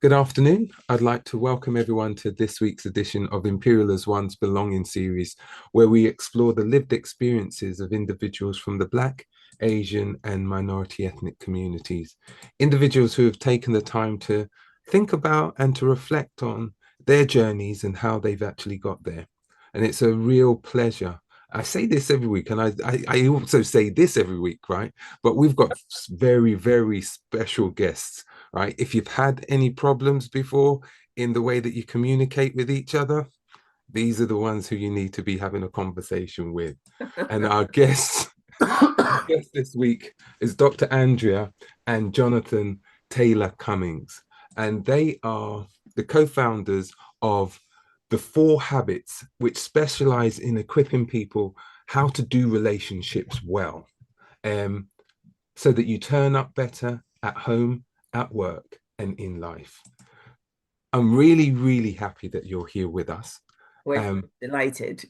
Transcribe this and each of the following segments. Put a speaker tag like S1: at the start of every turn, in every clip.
S1: Good afternoon. I'd like to welcome everyone to this week's edition of Imperial as One's Belonging series, where we explore the lived experiences of individuals from the Black, Asian, and minority ethnic communities. Individuals who have taken the time to think about and to reflect on their journeys and how they've actually got there. And it's a real pleasure. I say this every week, and I also say this every week, right? But we've got very, very special guests, right? If you've had any problems before in the way that you communicate with each other, these are the ones who you need to be having a conversation with. And our guest, guest this week is Dr. Andrea and Jonathan Taylor-Cummings. And they are the co-founders of The4Habits, which specialize in equipping people how to do relationships well. Um, so that you turn up better at home, at work, and in life. I'm really, really happy that you're here with us.
S2: We're
S1: Um,
S2: delighted.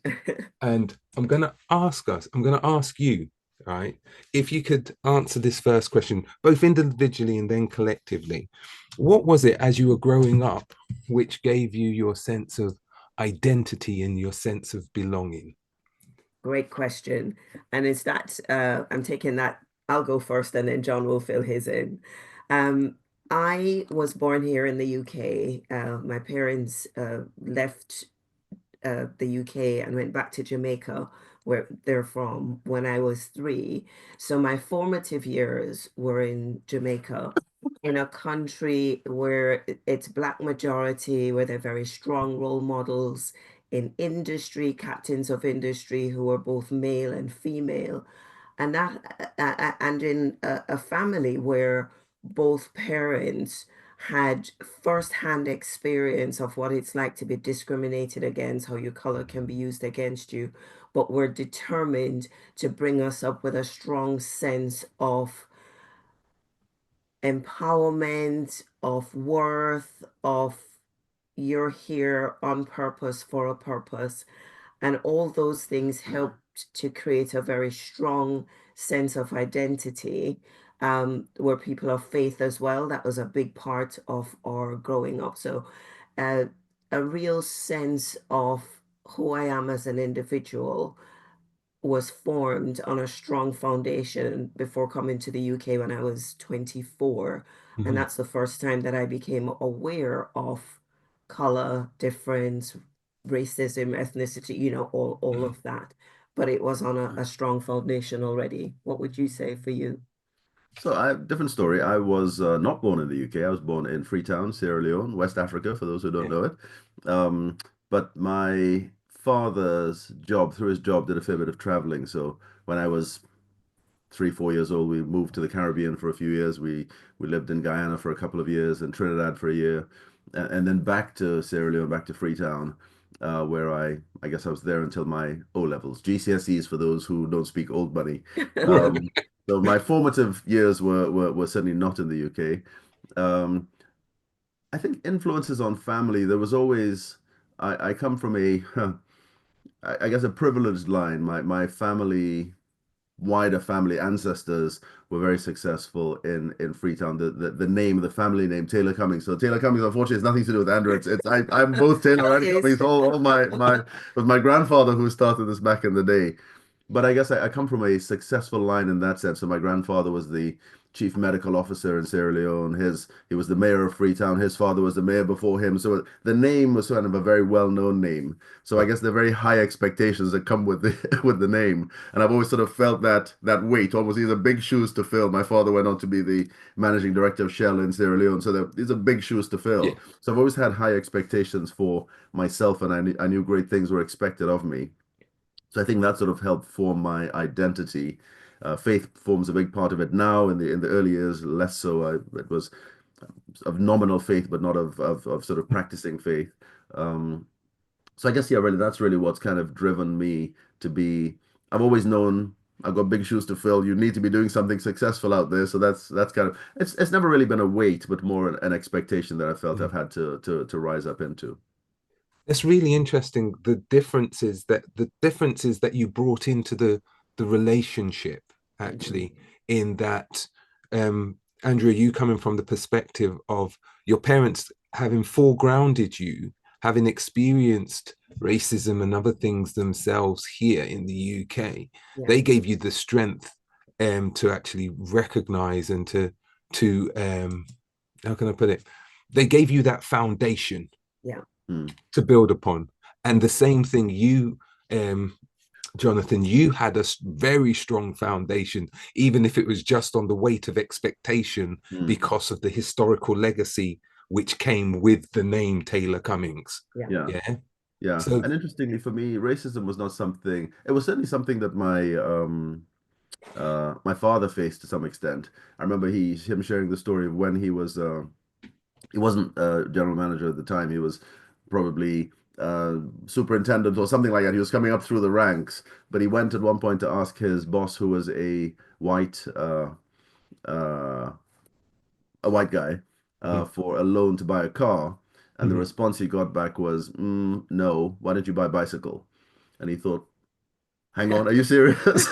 S1: and I'm going to ask you, right, if you could answer this first question, both individually and then collectively. What was it as you were growing up which gave you your sense of identity and your sense of belonging?
S2: Great question. And is that I'm taking that, I'll go first and then John will fill his in. Um, I was born here in the UK. My parents left the UK and went back to Jamaica, where they're from, when I was 3. So my formative years were in Jamaica, in a country where it's Black majority, where they're very strong role models in industry, captains of industry who are both male and female, and and in a family where both parents had first-hand experience of what it's like to be discriminated against, how your color can be used against you, but were determined to bring us up with a strong sense of empowerment, of worth, of you're here on purpose for a purpose. And all those things helped to create a very strong sense of identity. Were people of faith as well. That was a big part of our growing up. So, uh, a real sense of who I am as an individual was formed on a strong foundation before coming to the UK when I was 24. And
S1: Mhm.
S2: that's the first time that I became aware of color, difference, racism, ethnicity, all
S1: Mhm.
S2: of that. But it was on a strong foundation already. What would you say for you?
S3: So I different story. I was not born in the UK. I was born in Freetown, Sierra Leone, West Africa, for those who don't
S1: Yeah.
S3: know it. But my father's job, through his job, did a fair bit of traveling. So when I was 3, 4 years old, we moved to the Caribbean for a few years. We lived in Guyana for a couple of years and Trinidad for a year, and then back to Sierra Leone, back to Freetown, where I guess I was there until my O levels, GCSEs for those who don't speak old money. Um, so my formative years were certainly not in the UK. Um, I think influences on family. There was always I come from a I guess a privileged line. My family wider family ancestors were very successful in Freetown. The name, the family name, Taylor Cummings. So Taylor Cummings, unfortunately, has nothing to do with Andrew. I'm both Taylor and
S2: Okay.
S3: Cummings. All my it was my grandfather who started this back in the day. But I guess I come from a successful line in that sense. So my grandfather was the chief medical officer in Sierra Leone. He was the mayor of Freetown. His father was the mayor before him. So the name was kind of a very well-known name. So I
S1: Right.
S3: guess there are very high expectations that come with the with the name. And I've always sort of felt that weight. Almost these are big shoes to fill. My father went on to be the managing director of Shell in Sierra Leone. So these are big shoes to
S1: Yeah.
S3: fill. So I've always had high expectations for myself, and I knew great things were expected of me. So I think that sort of helped form my identity. Faith forms a big part of it now. In the early years, less so. It was of nominal faith, but not of sort of practicing faith. Um, so I guess yeah, really, that's really what's kind of driven me to be. I've always known I've got big shoes to fill. You need to be doing something successful out there. So that's kind of it's never really been a weight, but more an expectation that I felt I've
S1: Mhm.
S3: had to rise up into.
S1: It's really interesting the differences that you brought into the relationship
S2: Mhm.
S1: actually in that, um Andrea, you coming from the perspective of your parents having foregrounded you, having experienced racism and other things themselves here in the UK,
S2: Yeah,
S1: they gave you the strength to actually recognize and to how can I put it? They gave you that foundation
S2: yeah,
S1: to build upon. And the same thing you Jonathan, you had a very strong foundation, even if it was just on the weight of expectation
S3: Mm.
S1: because of the historical legacy which came with the name Taylor Cummings.
S2: yeah,
S3: Yeah.
S1: Yeah.
S3: Yeah.
S1: So,
S3: And interestingly for me, racism was not something, it was certainly something that my father faced to some extent. I remember him sharing the story of when he wasn't general manager at the time. He was probably superintendent or something like that. He was coming up through the ranks, but he went at one point to ask his boss, who was uh, a white guy,
S1: mhm,
S3: for a loan to buy a car. And the
S1: mhm.
S3: response he got back was, no, why don't you buy a bicycle? And he thought, hang on, are you serious?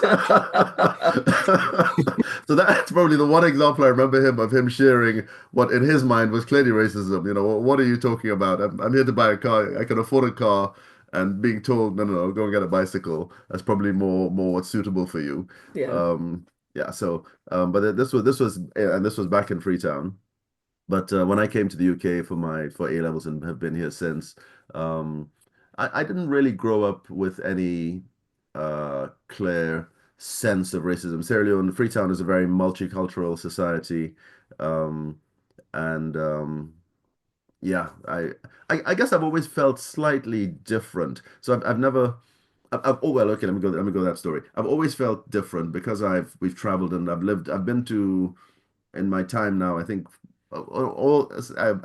S3: So that's probably the one example I remember him sharing what in his mind was clearly racism. You know, what are you talking about? I'm here to buy a car. I can afford a car, and being told, no, no, no, go and get a bicycle. That's probably more what's suitable for you.
S2: yeah,
S3: Yeah. So, but this was back in Freetown. But when I came to the UK for for A levels and have been here since, um, I didn't really grow up with any clear sense of racism. Sierra Leone, Freetown is a very multicultural society, um, and yeah, I guess I've always felt slightly different. So I've never. Oh well, okay. Let me go that story. I've always felt different because we've traveled and I've been to in my time now, I think all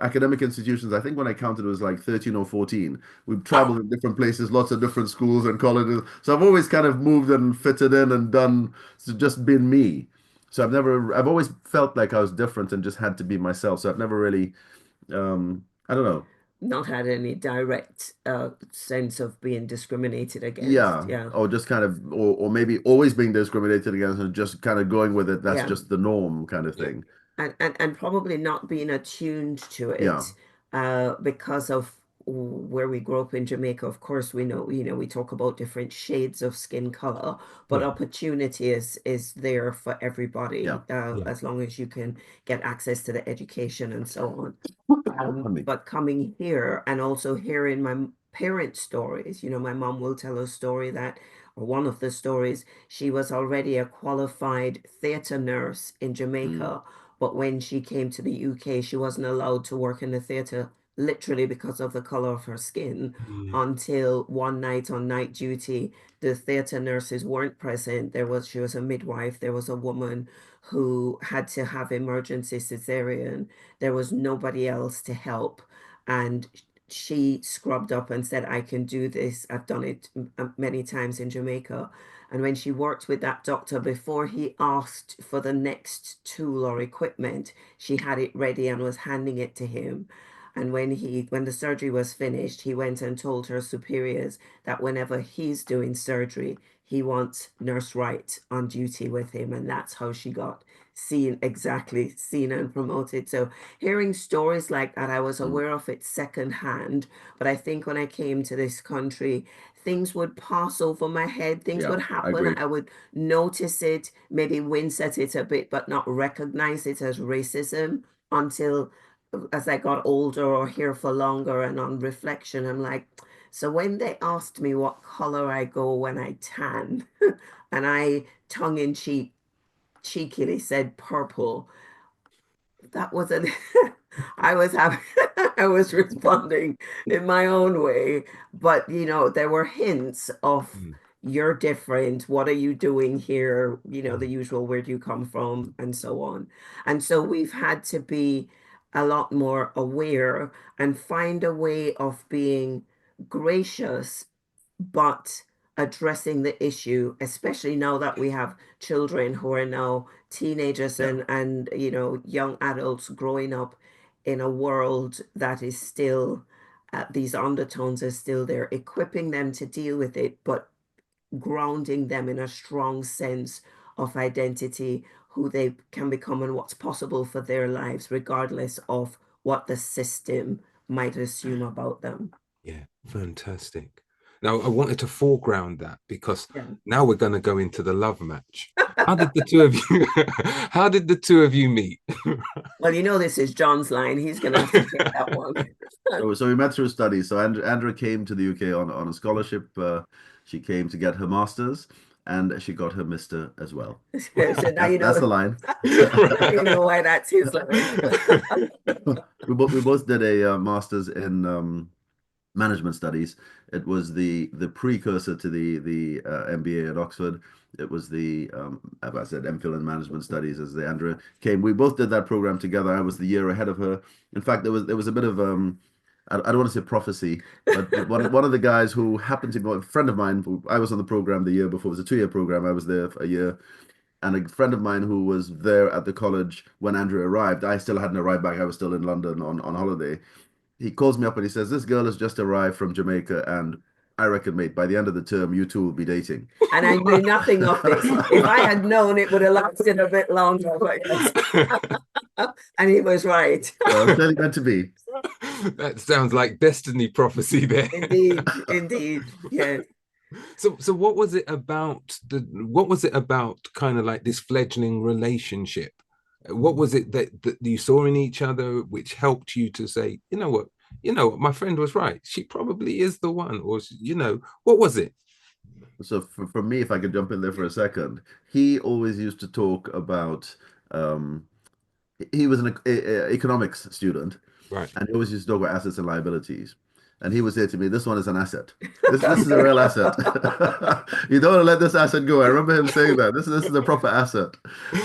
S3: academic institutions, I think when I counted, it was like 13 or 14. We've
S1: Wow.
S3: traveled in different places, lots of different schools and colleges. So I've always kind of moved and fitted in and done, so just been me. So I've always felt like I was different and just had to be myself. So I've never really, I don't know.
S2: not had any direct sense of being discriminated against.
S3: Yeah,
S2: Yeah,
S3: or just kind of, or maybe always being discriminated against and just kind of going with it. That's
S2: yeah.
S3: just the norm kind of
S1: Yeah.
S3: thing.
S2: And probably not being attuned to
S3: Yeah,
S2: it because of where we grew up in Jamaica. Of course, we know, we talk about different shades of skin color, but
S1: Yeah.
S2: opportunity is there for
S3: yeah.
S2: everybody
S1: Yeah.
S2: as long as you can get access to the education and so on.
S3: Pardon me.
S2: But coming here and also hearing my parents' stories, my mom will tell a story that, or one of the stories, she was already a qualified theatre nurse in
S3: Mm,
S2: Jamaica, but when she came to the UK, she wasn't allowed to work in the theatre literally because of the color of her skin
S1: Mm,
S2: until one night on night duty, the theatre nurses weren't present. She was a midwife. There was a woman who had to have emergency cesarean. There was nobody else to help. And she scrubbed up and said, I can do this. I've done it many times in Jamaica. And when she worked with that doctor, before he asked for the next tool or equipment, she had it ready and was handing it to him. And when the surgery was finished, he went and told her superiors that whenever he's doing surgery, he wants Nurse Wright on duty with him. And that's how she got seen and promoted. So hearing stories like that, I was
S3: mm.
S2: aware of it secondhand. But I think when I came to this country, things would pass over my head, things
S3: Yeah,
S2: would
S3: I
S2: happen.
S3: agree.
S2: I would notice it, maybe wince at it a bit, but not recognize it as racism until as I got older or here for longer. And on reflection, I'm like, so when they asked me what color I go when I tan, and I tongue in cheekily said purple, that wasn't I was having I was responding in my own way, but there were hints of
S1: mm,
S2: you're different, what are you doing here, the
S1: mm,
S2: usual where do you come from and so on. And so we've had to be a lot more aware and find a way of being gracious but addressing the issue, especially now that we have children who are now teenagers
S3: Yeah,
S2: and young adults growing up in a world that is still these undertones are still there, equipping them to deal with it, but grounding them in a strong sense of identity who they can become and what's possible for their lives, regardless of what the system might assume about them.
S1: Yeah, fantastic. Now, I wanted to foreground that because
S2: Yeah.
S1: now we're going to go into the love match. How did the two of you, how did the two of you meet?
S2: Well, you know, this is John's line. He's going to have to take that one.
S3: So we met through studies. So Andrea came to the UK on a scholarship. She came to get her master's, and she got her Mister as well.
S2: So now
S3: That's the line.
S2: you know why that's his line.
S3: We both did a master's in management studies. It was the precursor to the MBA at Oxford. It was the as I said, MPhil in management studies as the Andrea came. We both did that program together. I was the year ahead of her. In fact, there was a bit of I don't want to say prophecy, but one of the guys who happened to go, a friend of mine, I was on the program the year before. It was a 2-year program. I was there for a year, and a friend of mine who was there at the college when Andrea arrived. I still hadn't arrived back. I was still in London on holiday. He calls me up and he says, "This girl has just arrived from Jamaica, and I reckon, mate, by the end of the term, you two will be dating."
S2: And I knew nothing of this. If I had known, it would have lasted a bit longer. And he was right.
S3: Well, it's clearly meant to be.
S1: That sounds like destiny prophecy there.
S2: Indeed, indeed. Yeah.
S1: So what was it about what was it about kind of like this fledgling relationship? What was it that you saw in each other which helped you to say, you know what, my friend was right. She probably is the one, or what was it?
S3: So for me, if I could jump in there for a second, he always used to talk about um, he was an economics student,
S1: Right.
S3: and he always used to talk about assets and liabilities. And he would say to me, "This one is an asset. This is a real asset. You don't want to let this asset go." I remember him saying that. This is a proper asset.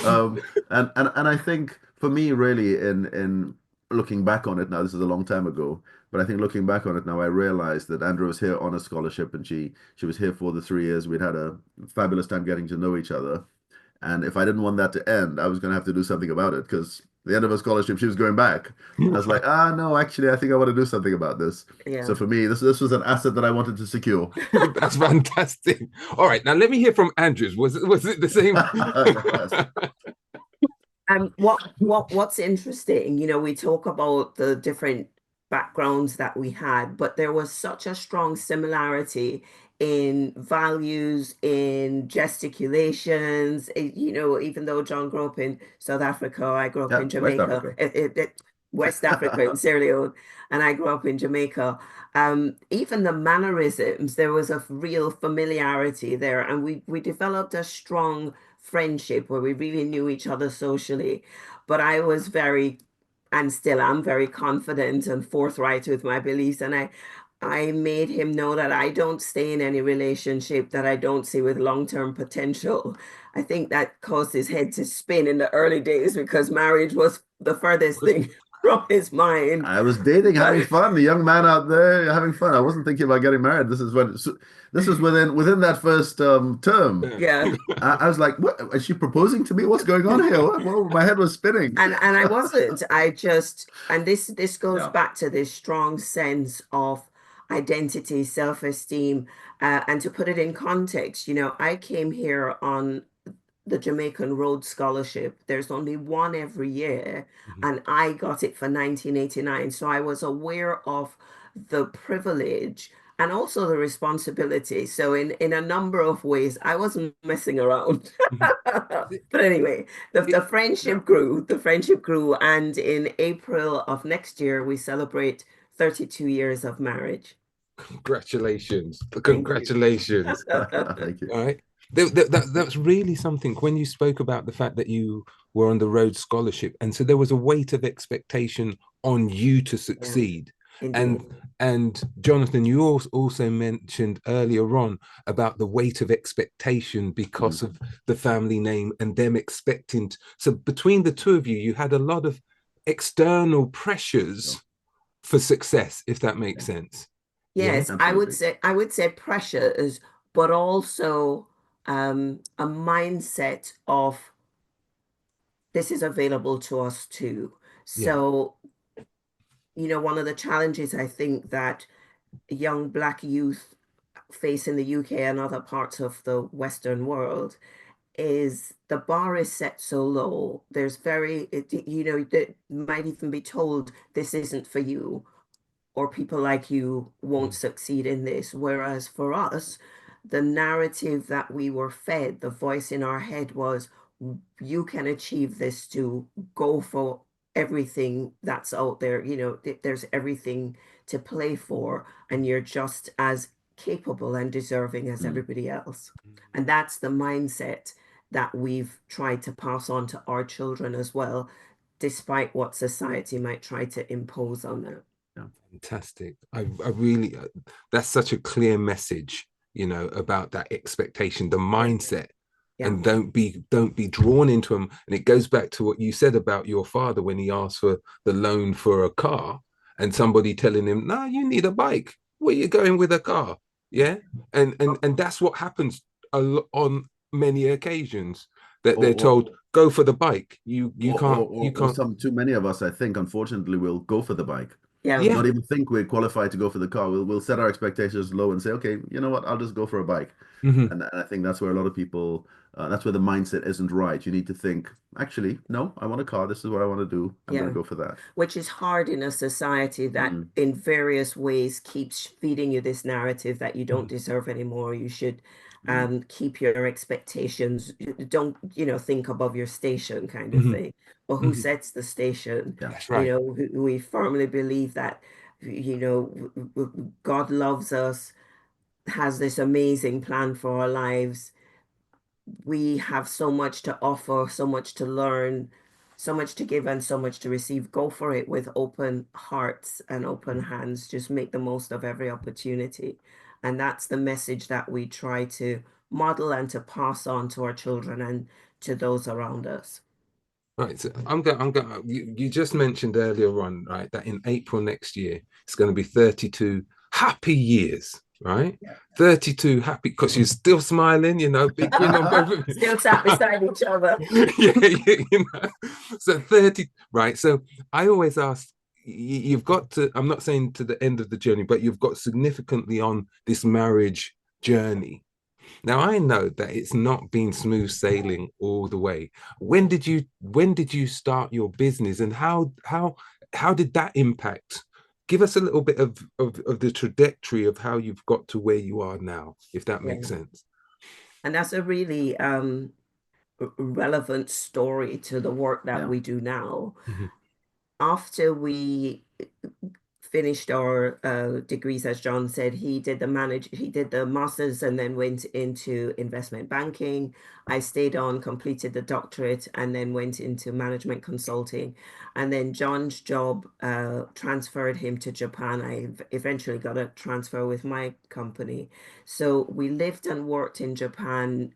S3: And I think for me, really, in looking back on it now, this is a long time ago, but I think looking back on it now, I realized that Andrew was here on a scholarship, and she was here for the 3 years. We'd had a fabulous time getting to know each other. And if I didn't want that to end, I was going to have to do something about it because the end of her scholarship, she was going back. And I was like, no, actually, I think I want to do something about this.
S2: Yeah.
S3: So for me, this was an asset that I wanted to secure.
S1: That's fantastic. All right, now let me hear from Andrews. Was it the same?
S2: What's interesting, we talk about the different backgrounds that we had, but there was such a strong similarity in values, in gesticulations. Even though John grew up in South Africa, I grew up
S3: Yeah,
S2: in
S3: West
S2: Jamaica,
S3: Africa.
S2: West Africa in Sierra Leone, and I grew up in Jamaica. Even the mannerisms, there was a real familiarity there, and we developed a strong friendship where we really knew each other socially. But I was very, and still am very confident and forthright with my beliefs. And I made him know that I don't stay in any relationship that I don't see with long-term potential. I think that caused his head to spin in the early days because marriage was the furthest thing from his mind.
S3: I was dating, having
S2: But
S3: fun, the young man out there having fun. I wasn't thinking about getting married. This was within that first term.
S2: yeah.
S3: I was like, "What? Is she proposing to me? What's going on here? My head was spinning."
S2: And I wasn't. And this goes
S3: Yeah.
S2: back to this strong sense of identity, self-esteem, and to put it in context, I came here on the Jamaican Rhodes Scholarship. There's only one every year,
S1: Mhm.
S2: and I got it for 1989. So I was aware of the privilege and also the responsibility. So in a number of ways, I wasn't messing around.
S1: Mhm.
S2: But anyway, the,
S1: It-
S2: the friendship grew, and in April of next year, we celebrate 32 years of marriage.
S1: Congratulations.
S2: Thank you.
S1: Congratulations.
S3: Thank you.
S1: All right. That's really something when you spoke about the fact that you were on the Rhodes Scholarship. And so there was a weight of expectation on you to
S2: Yeah,
S1: succeed.
S2: indeed.
S1: And Jonathan, you also mentioned earlier on about the weight of expectation because
S3: Mhm.
S1: of the family name and them expecting. So between the two of you, you had a lot of external pressures for success, if that makes sense. Yeah.
S2: Yes,
S3: Absolutely.
S2: I would say pressures, but also a mindset of this is available to us too.
S1: Yeah.
S2: So, one of the challenges I think that young Black youth face in the UK and other parts of the Western world is the bar is set so low. There's that might even be told this isn't for you, or people like you won't
S1: Mm,
S2: succeed in this. Whereas for us, the narrative that we were fed, the voice in our head was, you can achieve this too. Go for everything that's out there. There's everything to play for, and you're just as capable and deserving as
S3: Mm.
S2: everybody else.
S1: mm.
S2: And that's the mindset that we've tried to pass on to our children as well, despite what society might try to impose on them.
S3: Yeah.
S1: Fantastic. I really, that's such a clear message, about that expectation, the
S2: Yeah.
S1: mindset,
S2: Yeah.
S1: and don't be drawn into them. And it goes back to what you said about your father when he asked for the loan for a car, and somebody telling him, "No, you need a bike. Where you going with a car?" Yeah, and that's what happens on many occasions that
S3: Or,
S1: they're
S3: or,
S1: told, "Go for the bike. You can't. You
S3: or
S1: can't."
S3: some too many of us, I think, unfortunately, will go for the bike.
S2: Yeah.
S1: Yeah.
S3: Not even think we're qualified to go for the car. We'll set our expectations low and say, okay, you know what? I'll just go for a bike.
S1: Mhm.
S3: And I think that's where a lot of people, that's where the mindset isn't right. You need to think, actually, no, I want a car. This is what I want to do. I'm going
S2: Yeah.
S3: to go for that.
S2: Which is hard in a society that
S3: Mm,
S2: in various ways keeps feeding you this narrative that you don't
S1: Mhm.
S2: deserve anymore. You should
S3: mm,
S2: keep your expectations. Don't, think above your station kind of
S1: Mhm.
S2: thing. But who
S1: Mhm.
S2: sets the station?
S3: yeah.
S1: That's right.
S2: We firmly believe that, God loves us, has this amazing plan for our lives. We have so much to offer, so much to learn, so much to give, and so much to receive. Go for it with open hearts and open hands. Just make the most of every opportunity. And that's the message that we try to model and to pass on to our children and to those around us.
S1: Right. So you just mentioned earlier on, right, that in April next year, it's going to be 32 happy years, right?
S2: Yeah.
S1: 32 happy because you're still smiling, big grin on both of
S2: Still sat beside each other.
S1: you. Yeah, So 30, right? So I always ask, you've got to, I'm not saying to the end of the journey, but you've got significantly on this marriage journey. Now I know that it's not been smooth sailing all the way. When did you start your business, and how did that impact? Give us a little bit of the trajectory of how you've got to where you are now, if that
S2: Yeah.
S1: makes sense.
S2: And that's a really relevant story to the work that
S3: Yeah.
S2: we do now.
S1: Mhm,
S2: After we finished our degrees, as John said, he did the masters and then went into investment banking. I stayed on, completed the doctorate, and then went into management consulting. And then John's job transferred him to Japan. I eventually got a transfer with my company. So we lived and worked in Japan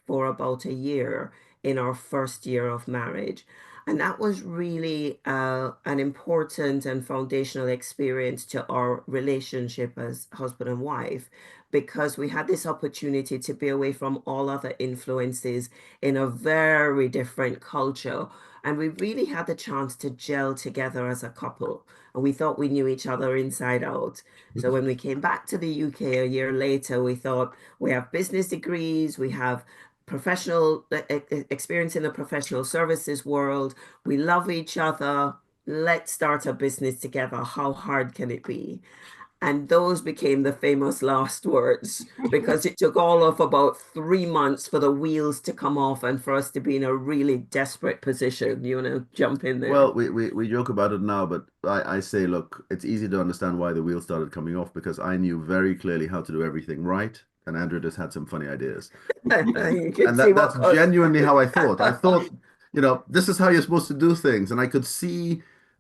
S2: for about a year in our first year of marriage. And that was really an important and foundational experience to our relationship as husband and wife, because we had this opportunity to be away from all other influences in a very different culture. And we really had the chance to gel together as a couple. And we thought we knew each other inside out. So when we came back to the UK a year later, we thought we have business degrees, we have professional experience in the professional services world. We love each other. Let's start a business together. How hard can it be? And those became the famous last words because it took all of about 3 months for the wheels to come off and for us to be in a really desperate position. You want to jump in there?
S3: Well, we joke about it now, but I say, look, it's easy to understand why the wheels started coming off because I knew very clearly how to do everything right, and Andrew just had some funny ideas. And
S2: You can see
S3: that's
S2: what caused.
S3: genuinely how I thought. I thought, this is how you're supposed to do things, and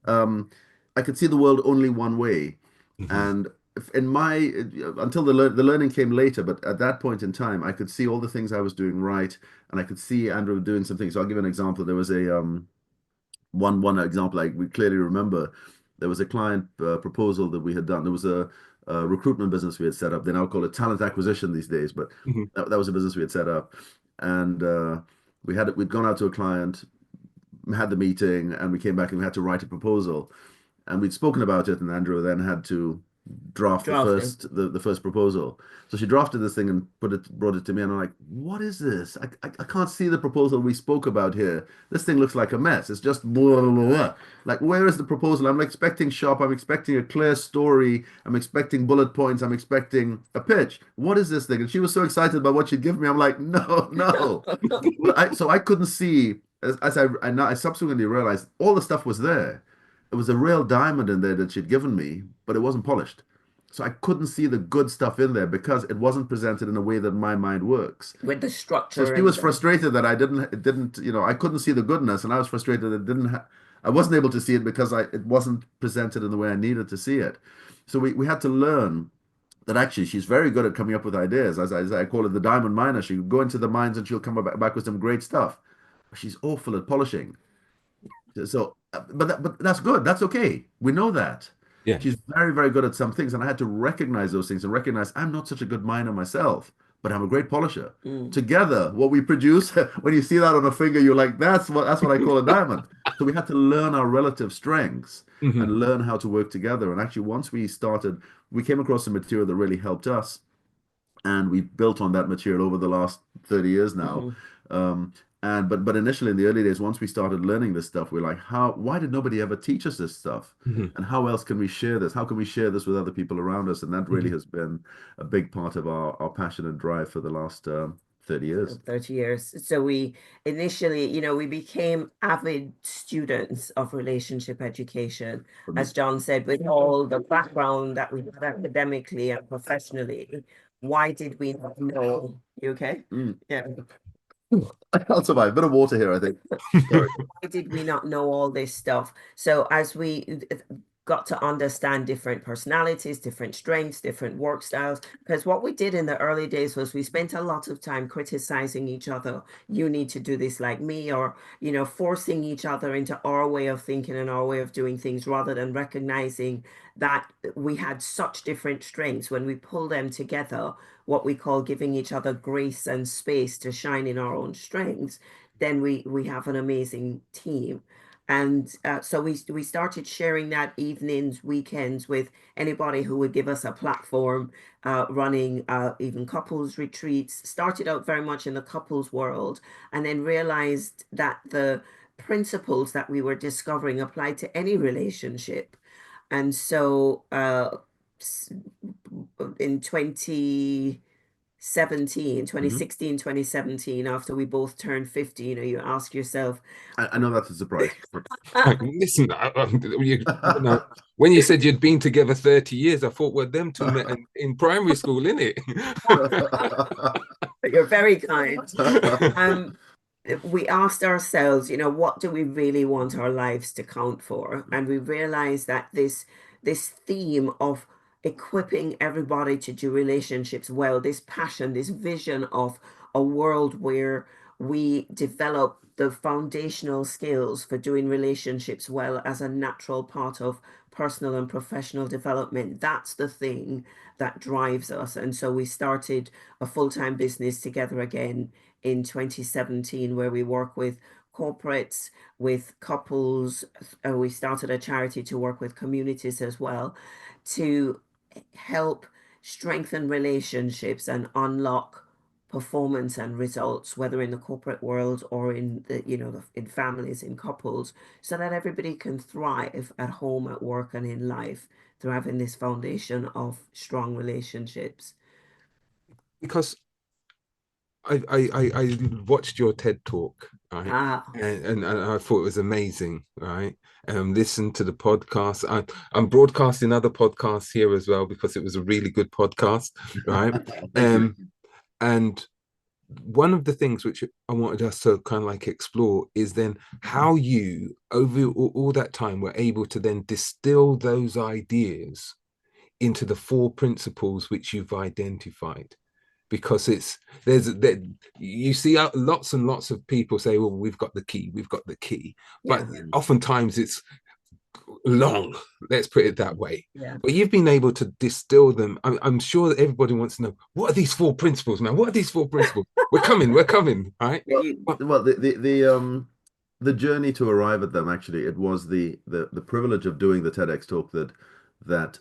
S3: um, I could see the world only one way.
S1: mhm,
S3: And in my until the learning came later, but at that point in time, I could see all the things I was doing right, and I could see Andrew doing some things. So I'll give you an example. There was a one example we clearly remember. There was a client proposal that we had done. There was a recruitment business we had set up. They now call it talent acquisition these days, but
S1: mhm,
S3: that was a business we had set up, and we'd gone out to a client, had the meeting, and we came back and we had to write a proposal, and we'd spoken about it, and Andrew then had to draft
S2: Drafting.
S3: the first proposal. So she drafted this thing and brought it to me, and I'm like, "What is this? I can't see the proposal we spoke about here. This thing looks like a mess. It's just blah, blah, blah, blah. Like, where is the proposal? I'm expecting sharp. I'm expecting a clear story. I'm expecting bullet points. I'm expecting a pitch. What is this thing?" And she was so excited about what she'd given me. I'm like, "No, no." So I couldn't see I subsequently realized all the stuff was there. It was a real diamond in there that she'd given me, but it wasn't polished. So I couldn't see the good stuff in there because it wasn't presented in a way that my mind works.
S2: With the
S3: So
S2: structure
S3: she was
S2: and the
S3: frustrated that it didn't, I couldn't see the goodness, and I was frustrated that I wasn't able to see it because it wasn't presented in the way I needed to see it. So we had to learn that actually she's very good at coming up with ideas. As I call it, the diamond miner. She would go into the mines and she'll come back with some great stuff. But she's awful at polishing. So, but that's good. That's okay. We know that.
S1: Yeah.
S3: She's very, very good at some things, and I had to recognize those things and recognize I'm not such a good miner myself, but I'm a great polisher.
S2: mm,
S3: Together, what we produce, when you see that on a finger, you're like, that's what I call a diamond. So we had to learn our relative strengths
S1: Hmm.
S3: and learn how to work together. And actually, once we came across some material that really helped us, and we've built on that material over the last 30 years now.
S2: mhm.
S3: Um, and but initially in the early days, once we started learning this stuff, we're like, why did nobody ever teach us this stuff?
S1: Hmm.
S3: And how else can we share this? How can we share this with other people around us? And that really
S1: Hmm.
S3: has been a big part of our passion and drive for the last 30 years.
S2: 30 years. So we initially, we became avid students of relationship education.
S3: For me.
S2: As John said, with all the background that we had academically and professionally, why did we not know? You okay?
S3: Mm.
S2: Yeah.
S3: I'll survive. Bit of water here, I think. Sorry.
S2: Why did we not know all this stuff? So as we got to understand different personalities, different strengths, different work styles, because what we did in the early days was we spent a lot of time criticizing each other. You need to do this like me, or, forcing each other into our way of thinking and our way of doing things rather than recognizing that we had such different strengths. When we pull them together, what we call giving each other grace and space to shine in our own strengths, then we have an amazing team. And so we started sharing that evenings, weekends with anybody who would give us a platform, running even couples retreats. Started out very much in the couples world, and then realized that the principles that we were discovering applied to any relationship. And so in 2017, twenty
S3: Mhm.
S2: sixteen, 2017, after we both turned 50, you ask yourself,
S3: I know that's a surprise.
S1: Listen, when you said you'd been together 30 years, I thought, well, them two met in primary school, innit?
S2: you're very kind. Um, we asked ourselves, what do we really want our lives to count for? And we realized that this theme of equipping everybody to do relationships well, this passion, this vision of a world where we develop the foundational skills for doing relationships well as a natural part of personal and professional development. That's the thing that drives us. And so we started a full-time business together again in 2017, where we work with corporates, with couples. We started a charity to work with communities as well, to help strengthen relationships and unlock performance and results, whether in the corporate world or in in families, in couples, so that everybody can thrive at home, at work, and in life through having this foundation of strong relationships.
S1: Because I watched your TED talk, right?
S2: Ah,
S1: And I thought it was amazing, right? Listen to the podcast. I'm broadcasting other podcasts here as well because it was a really good podcast, right?
S3: Thank you.
S1: And one of the things which I wanted us to kind of like explore is then how you, over all that time, were able to then distill those ideas into the 4 principles which you've identified. Because you see lots and lots of people say, well, we've got the key, but
S2: yeah,
S1: oftentimes it's long, let's put it that way.
S2: yeah.
S1: But you've been able to distill them. I'm sure that everybody wants to know, what are these 4 principles, man? What are these 4 principles? We're coming, right?
S3: Well,
S2: You,
S3: well, the journey to arrive at them, actually, it was the privilege of doing the TEDx talk that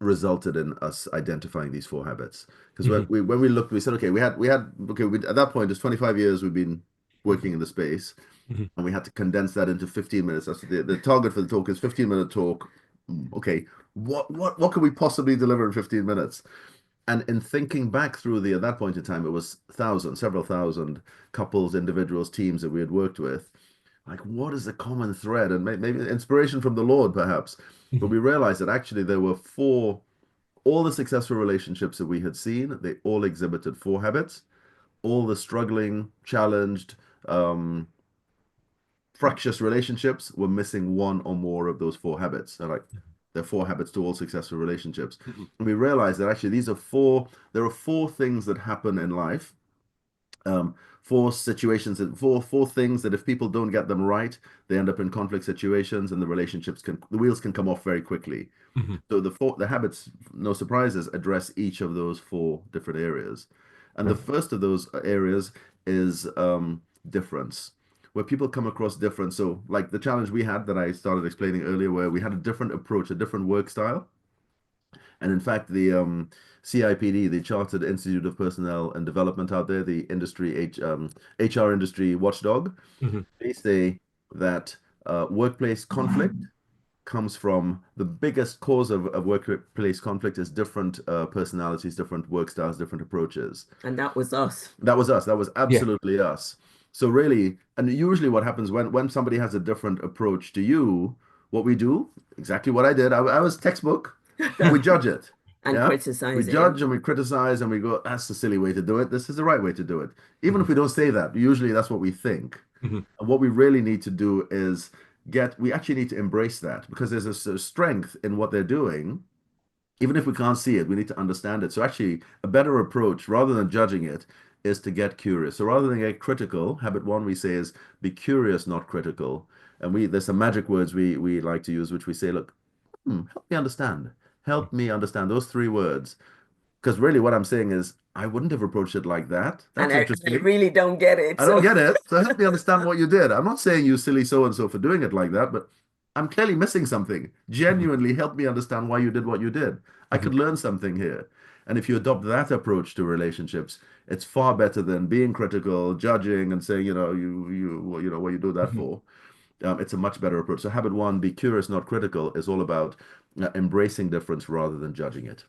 S3: resulted in us identifying these 4 habits. Because
S1: Mhm.
S3: when we looked, we said, okay, at that point, it's 25 years we've been working in the space,
S1: Mhm.
S3: and we had to condense that into 15 minutes. That's the target for the talk is 15-minute talk. Okay, what can we possibly deliver in 15 minutes? And in thinking back through at that point in time, it was several thousand couples, individuals, teams that we had worked with. Like, what is the common thread? And maybe inspiration from the Lord, perhaps. But
S1: Mhm.
S3: we realized that actually there were all the successful relationships that we had seen, they all exhibited 4 habits. All the struggling, challenged, um, fractious relationships were missing one or more of those 4 habits. And like, there are 4 habits to all successful relationships.
S1: Mhm.
S3: And we realized that actually there are 4 things that happen in life, 4 situations, four things that if people don't get them right, they end up in conflict situations and the wheels can come off very quickly.
S1: Mhm.
S3: So the habits, no surprises, address each of those 4 different areas. And the first of those areas is difference, where people come across difference. So like the challenge we had that I started explaining earlier, where we had a different approach, a different work style. And in fact, the CIPD, the Chartered Institute of Personnel and Development out there, the HR industry watchdog,
S1: Mhm.
S3: they say that workplace conflict comes from the biggest cause of workplace conflict is different personalities, different work styles, different approaches.
S2: And that was us.
S3: That was us. That was
S1: Yeah.
S3: absolutely us. So really, and usually what happens when somebody has a different approach to you, what we do, exactly what I did, I was textbook, we judge it.
S2: And
S3: Yeah. We
S2: criticizing.
S3: judge and we criticize and we go, that's the silly way to do it. This is the right way to do it. Even
S1: Mhm.
S3: if we don't say that, usually that's what we think.
S1: Mhm.
S3: And what we really need to do is we actually need to embrace that because there's a strength in what they're doing. Even if we can't see it, we need to understand it. So actually, a better approach, rather than judging it, is to get curious. So rather than get critical, habit one we say is be curious, not critical. And there's some magic words we like to use, which we say, look, help me understand. Help me understand those 3 words. Because really, what I'm saying is, I wouldn't have approached it like that.
S2: And
S3: That's
S2: I
S3: interesting.
S2: really don't get it.
S3: I don't
S2: So
S3: get it. So help me understand what you did. I'm not saying you silly so and so for doing it like that, but I'm clearly missing something.
S1: Mhm.
S3: Genuinely help me understand why you did what you did. I
S1: Mhm.
S3: could learn something here. And if you adopt that approach to relationships, it's far better than being critical, judging, and saying, what you do that
S1: Mhm.
S3: for. It's a much better approach. So habit one, be curious, not critical, is all about embracing difference rather than judging it.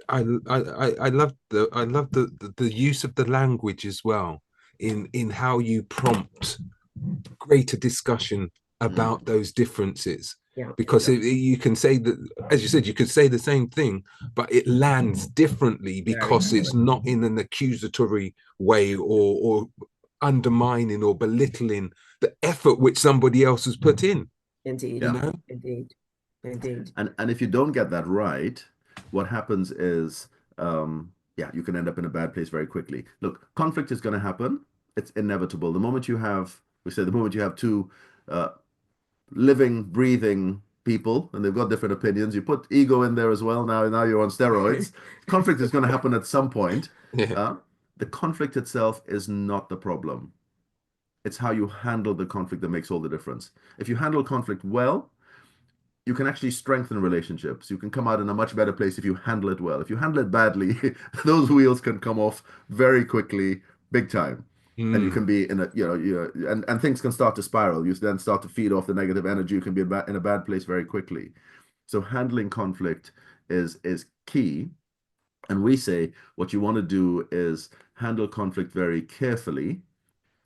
S1: I love the use of the language as well in how you prompt greater discussion
S3: Mm.
S1: about those differences,
S2: yeah,
S1: because you can say that, as you said, you could say the same thing, but it lands differently
S2: very
S1: because it's
S2: different.
S1: not in an accusatory way or undermining or belittling the effort which somebody else has put in, you
S2: Indeed.
S3: Yeah.
S1: know.
S2: Indeed. Indeed.
S3: And if you don't get that right, what happens is, yeah, you can end up in a bad place very quickly. Look, conflict is going to happen. It's inevitable. The moment you have 2 uh, living, breathing people, and they've got different opinions, you put ego in there as well. Now you're on steroids. Conflict is going to happen at some point.
S1: Yeah.
S3: Uh, the conflict itself is not the problem. It's how you handle the conflict that makes all the difference. If you handle conflict well, you can actually strengthen relationships. You can come out in a much better place if you handle it well. If you handle it badly, those wheels can come off very quickly, big time. And you
S1: Mm.
S3: can be in and things can start to spiral. You then start to feed off the negative energy. You can be in a bad place very quickly. So handling conflict is key. And we say what you want to do is handle conflict very carefully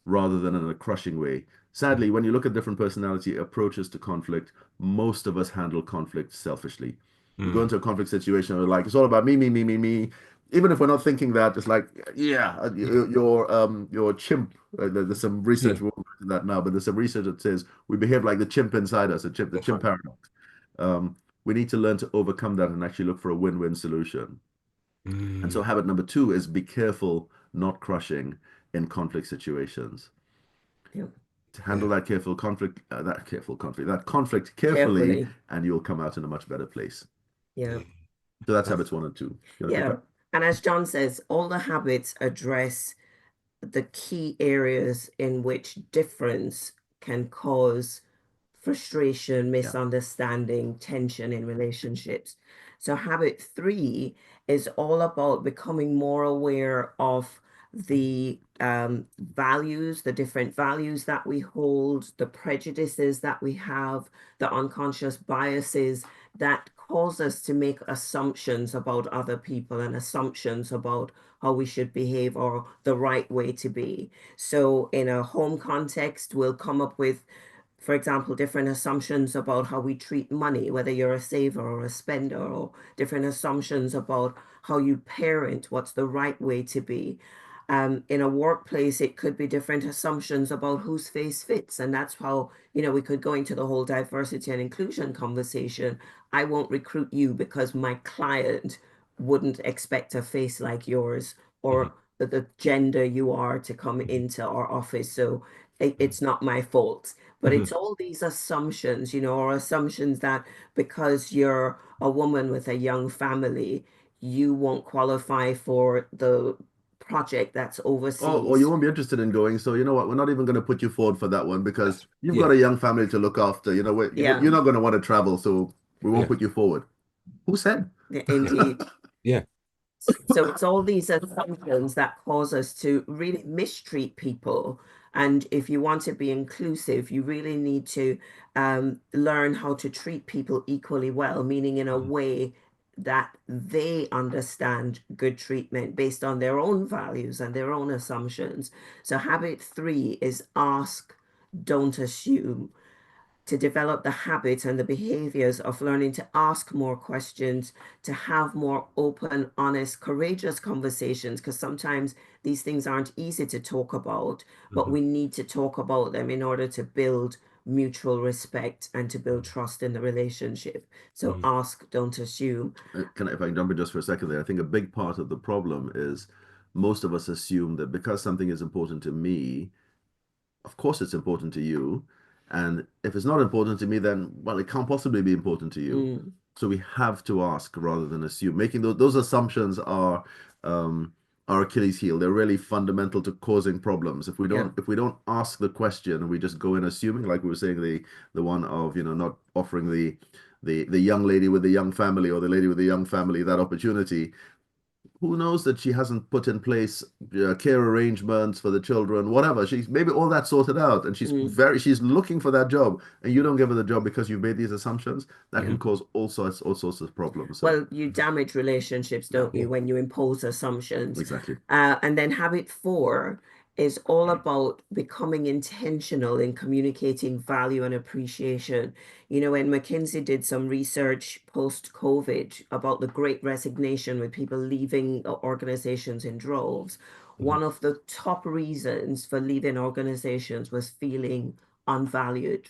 S3: rather than in a crushing way. Sadly, when you look at different personality approaches to conflict, most of us handle conflict selfishly. We go
S1: Mm.
S3: into a conflict situation and we're like, it's all about me, me, me, me, me. Even if we're not thinking that, it's like, yeah, you're a chimp. There's some
S1: Yeah.
S3: research, we won't go into that now, but there's some research that says we behave like the chimp inside us, the chimp paradox. We need to learn to overcome that and actually look for a win-win solution. And so
S1: Mm.
S3: habit number 2 is be careful, not crushing in conflict situations.
S2: Yeah.
S3: To
S1: Yeah.
S3: handle that conflict carefully,
S2: Carefully.
S3: and you'll come out in a much better place.
S2: Yeah.
S1: Mm.
S3: So that's
S1: That's
S3: habits 1 and 2. You want to pick
S2: Yeah.
S3: up?
S2: And as John says, all the habits address the key areas in which difference can cause frustration,
S3: Yeah.
S2: misunderstanding, tension in relationships. So habit 3 is all about becoming more aware of the values, the different values that we hold, the prejudices that we have, the unconscious biases that cause us to make assumptions about other people and assumptions about how we should behave or the right way to be. So in a home context, we'll come up with, for example, different assumptions about how we treat money, whether you're a saver or a spender, or different assumptions about how you parent, what's the right way to be. In a workplace, it could be different assumptions about whose face fits. And that's how, we could go into the whole diversity and inclusion conversation. I won't recruit you because my client wouldn't expect a face like yours
S1: Mhm.
S2: or the gender you are to come
S1: Mhm.
S2: into our office. So it's not my fault. But
S1: Mhm.
S2: it's all these assumptions, or assumptions that because you're a woman with a young family, you won't qualify for the project that's
S3: Or you
S2: overseas.
S3: won't be interested in going. So you know what? We're not even going to put you forward for that one because you've got
S1: Yeah,
S3: a young family to look after. You know,
S2: Yeah,
S3: you're not going to want to travel, so we won't
S1: yeah,
S3: put you forward. Who said?
S1: yeah,
S2: indeed.
S1: yeah.
S2: So it's all these assumptions that cause us to really mistreat people. And if you want to be inclusive, you really need to learn how to treat people equally well, meaning in a
S1: Mhm.
S2: way that they understand good treatment based on their own values and their own assumptions. So habit 3 is ask, don't assume, to develop the habit and the behaviors of learning to ask more questions, to have more open, honest, courageous conversations, because sometimes these things aren't easy to talk about, but
S1: Mhm.
S2: we need to talk about them in order to build mutual respect and to build trust in the relationship. So
S1: Mhm.
S2: ask, don't assume.
S3: If I can jump in just for a second there, I think a big part of the problem is most of us assume that because something is important to me, of course it's important to you. And if it's not important to me, then, well, it can't possibly be important to you.
S2: Mm,
S3: So we have to ask rather than assume. Making those assumptions are our Achilles heel. They're really fundamental to causing problems.
S2: yeah.
S3: If we don't ask the question and we just go in assuming, like we were saying, the one of, not offering the young lady with the young family or the lady with the young family that opportunity, who knows that she hasn't put in place care arrangements for the children, whatever. She's maybe all that sorted out, and
S2: Mm,
S3: she's looking for that job, and you don't give her the job because you've made these assumptions. That
S2: yeah.
S3: can cause all sorts of problems. So
S2: Well, you damage relationships,
S3: yeah,
S2: don't
S1: Yeah,
S2: you, when you impose assumptions?
S3: exactly.
S2: And then habit 4 is all about becoming intentional in communicating value and appreciation. When McKinsey did some research post-COVID about the great resignation with people leaving organizations in droves,
S1: Mhm.
S2: one of the top reasons for leaving organizations was feeling unvalued,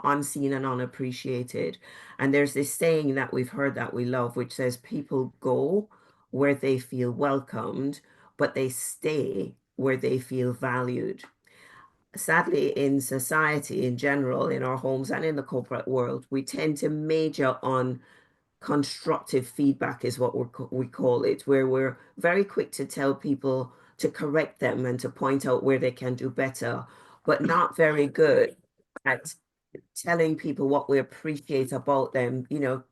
S2: unseen, and unappreciated. And there's this saying that we've heard that we love, which says people go where they feel welcomed, but they stay where they feel valued. Sadly, in society in general, in our homes and in the corporate world, we tend to major on constructive feedback, is what we call it, where we're very quick to tell people to correct them and to point out where they can do better, but not very good at telling people what we appreciate about them,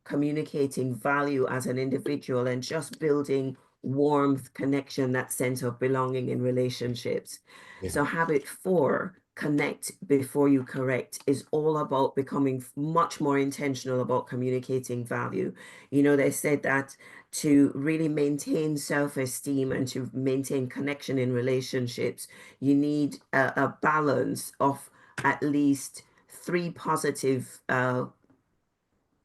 S2: communicating value as an individual and just building warmth, connection, that sense of belonging in relationships.
S1: yeah,
S2: So habit 4, connect before you correct, is all about becoming much more intentional about communicating value. They said that to really maintain self-esteem and to maintain connection in relationships, you need a balance of at least 3 positive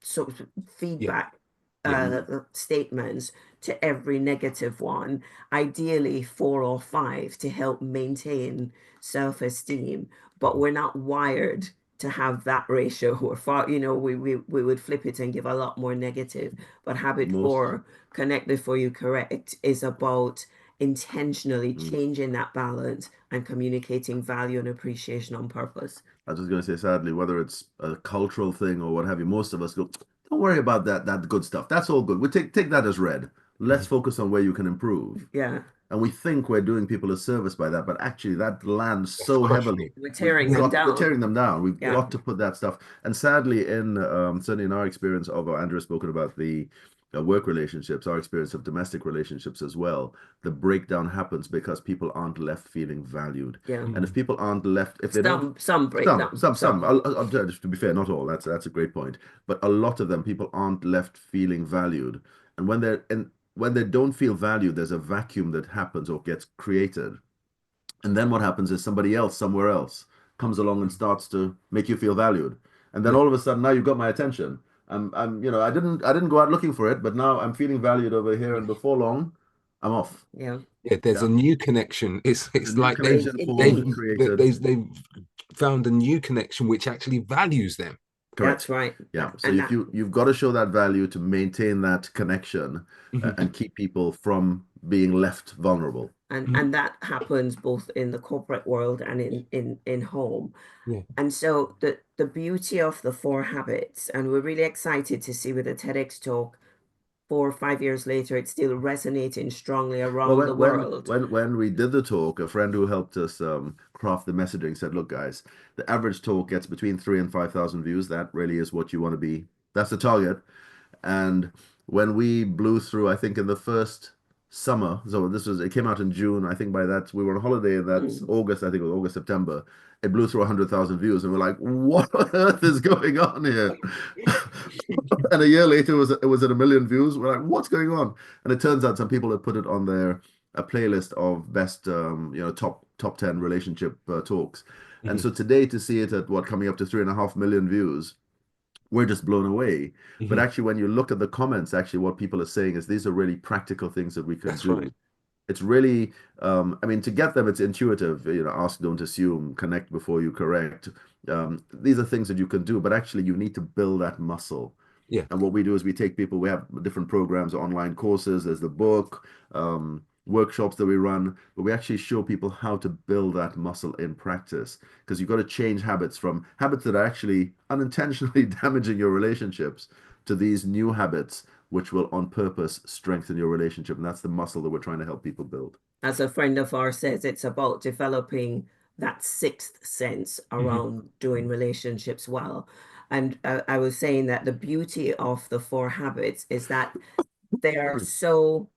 S2: sort of
S1: yeah,
S2: feedback
S1: yeah.
S2: statements to every negative one, ideally 4 or 5 to help maintain self-esteem. But
S1: Mhm.
S2: we're not wired to have that ratio. We're far, we would flip it and give a lot more negative. But habit
S3: Most
S2: 4, connect before you correct, is about intentionally
S3: mm,
S2: changing that balance and communicating value and appreciation on purpose.
S3: I was just going to say, sadly, whether it's a cultural thing or what have you, most of us go, don't worry about that good stuff. That's all good. We take that as read. Let's focus on where you can improve.
S2: Yeah.
S3: And we think we're doing people a service by that, but actually that lands
S1: That's
S3: so heavily.
S2: We're tearing them
S3: We're
S2: down.
S3: tearing them down. We've
S2: Yeah.
S3: got to put that stuff. And sadly, certainly in our experience of Andrew has spoken about the work relationships, our experience of domestic relationships as well. The breakdown happens because people aren't left feeling valued.
S2: Yeah.
S3: And if people aren't left, if they don't,
S2: Some breakdown.
S3: some. To be fair, not all. That's a great point. But a lot of them, people aren't left feeling valued. And when they don't feel valued, there's a vacuum that happens or gets created. And then what happens is somebody else somewhere else comes along and starts to make you feel valued. And then
S1: Yeah.
S3: all of a sudden now you've got my attention. I didn't go out looking for it, but now I'm feeling valued over here, and before long, I'm off.
S2: Yeah.
S1: Yeah, there's
S3: Yeah.
S1: a new connection. It's
S3: A new
S1: like they've
S3: connection formed
S1: they've
S3: and
S2: Indeed.
S3: created.
S1: they've found a new connection which actually values them.
S2: That's
S3: Correct.
S2: right.
S3: Yeah. So
S2: And
S3: if
S2: that
S3: you've got to show that value to maintain that connection
S1: Mhm.
S3: and keep people from being left vulnerable.
S1: Mhm.
S2: and that happens both in the corporate world and in home.
S1: Yeah.
S2: And so the beauty of the 4 habits, and we're really excited to see with the TEDx talk 4 or 5 years later, it's still resonating strongly
S3: Well,
S2: around the world.
S3: when we did the talk, a friend who helped us craft the messaging said, "Look, guys, the average talk gets between 3 and 5,000 views. That really is what you want to be. That's the target." And when we blew through, I think in the first summer, so it came out in June. I think by that we were on holiday, and that's
S2: Mm.
S3: August. I think it was August, September. It blew through 100,000 views, and we're like, "What on earth is going on here?" And a year later, it was at 1 million views. We're like, "What's going on?" And it turns out some people had put it on their a playlist of best, top 10 relationship talks. And
S1: Mhm.
S3: so today, to see it at what coming up to 3.5 million views, we're just blown away. But
S1: Mhm.
S3: actually, when you look at the comments, actually, what people are saying is these are really practical things that we can
S1: That's right.
S3: do. It's really, I mean, to get them, it's intuitive. Ask, don't assume, connect before you correct. These are things that you can do, but actually, you need to build that muscle.
S1: Yeah.
S3: And what we do is we take people, we have different programs, online courses, there's the book, workshops that we run, but we actually show people how to build that muscle in practice. Because you've got to change habits from habits that are actually unintentionally damaging your relationships to these new habits, which will on purpose strengthen your relationship. And that's the muscle that we're trying to help people build.
S2: As a friend of ours says, it's about developing that sixth sense
S1: Mhm.
S2: around doing relationships well. And I was saying that the beauty of the 4 habits is that they are so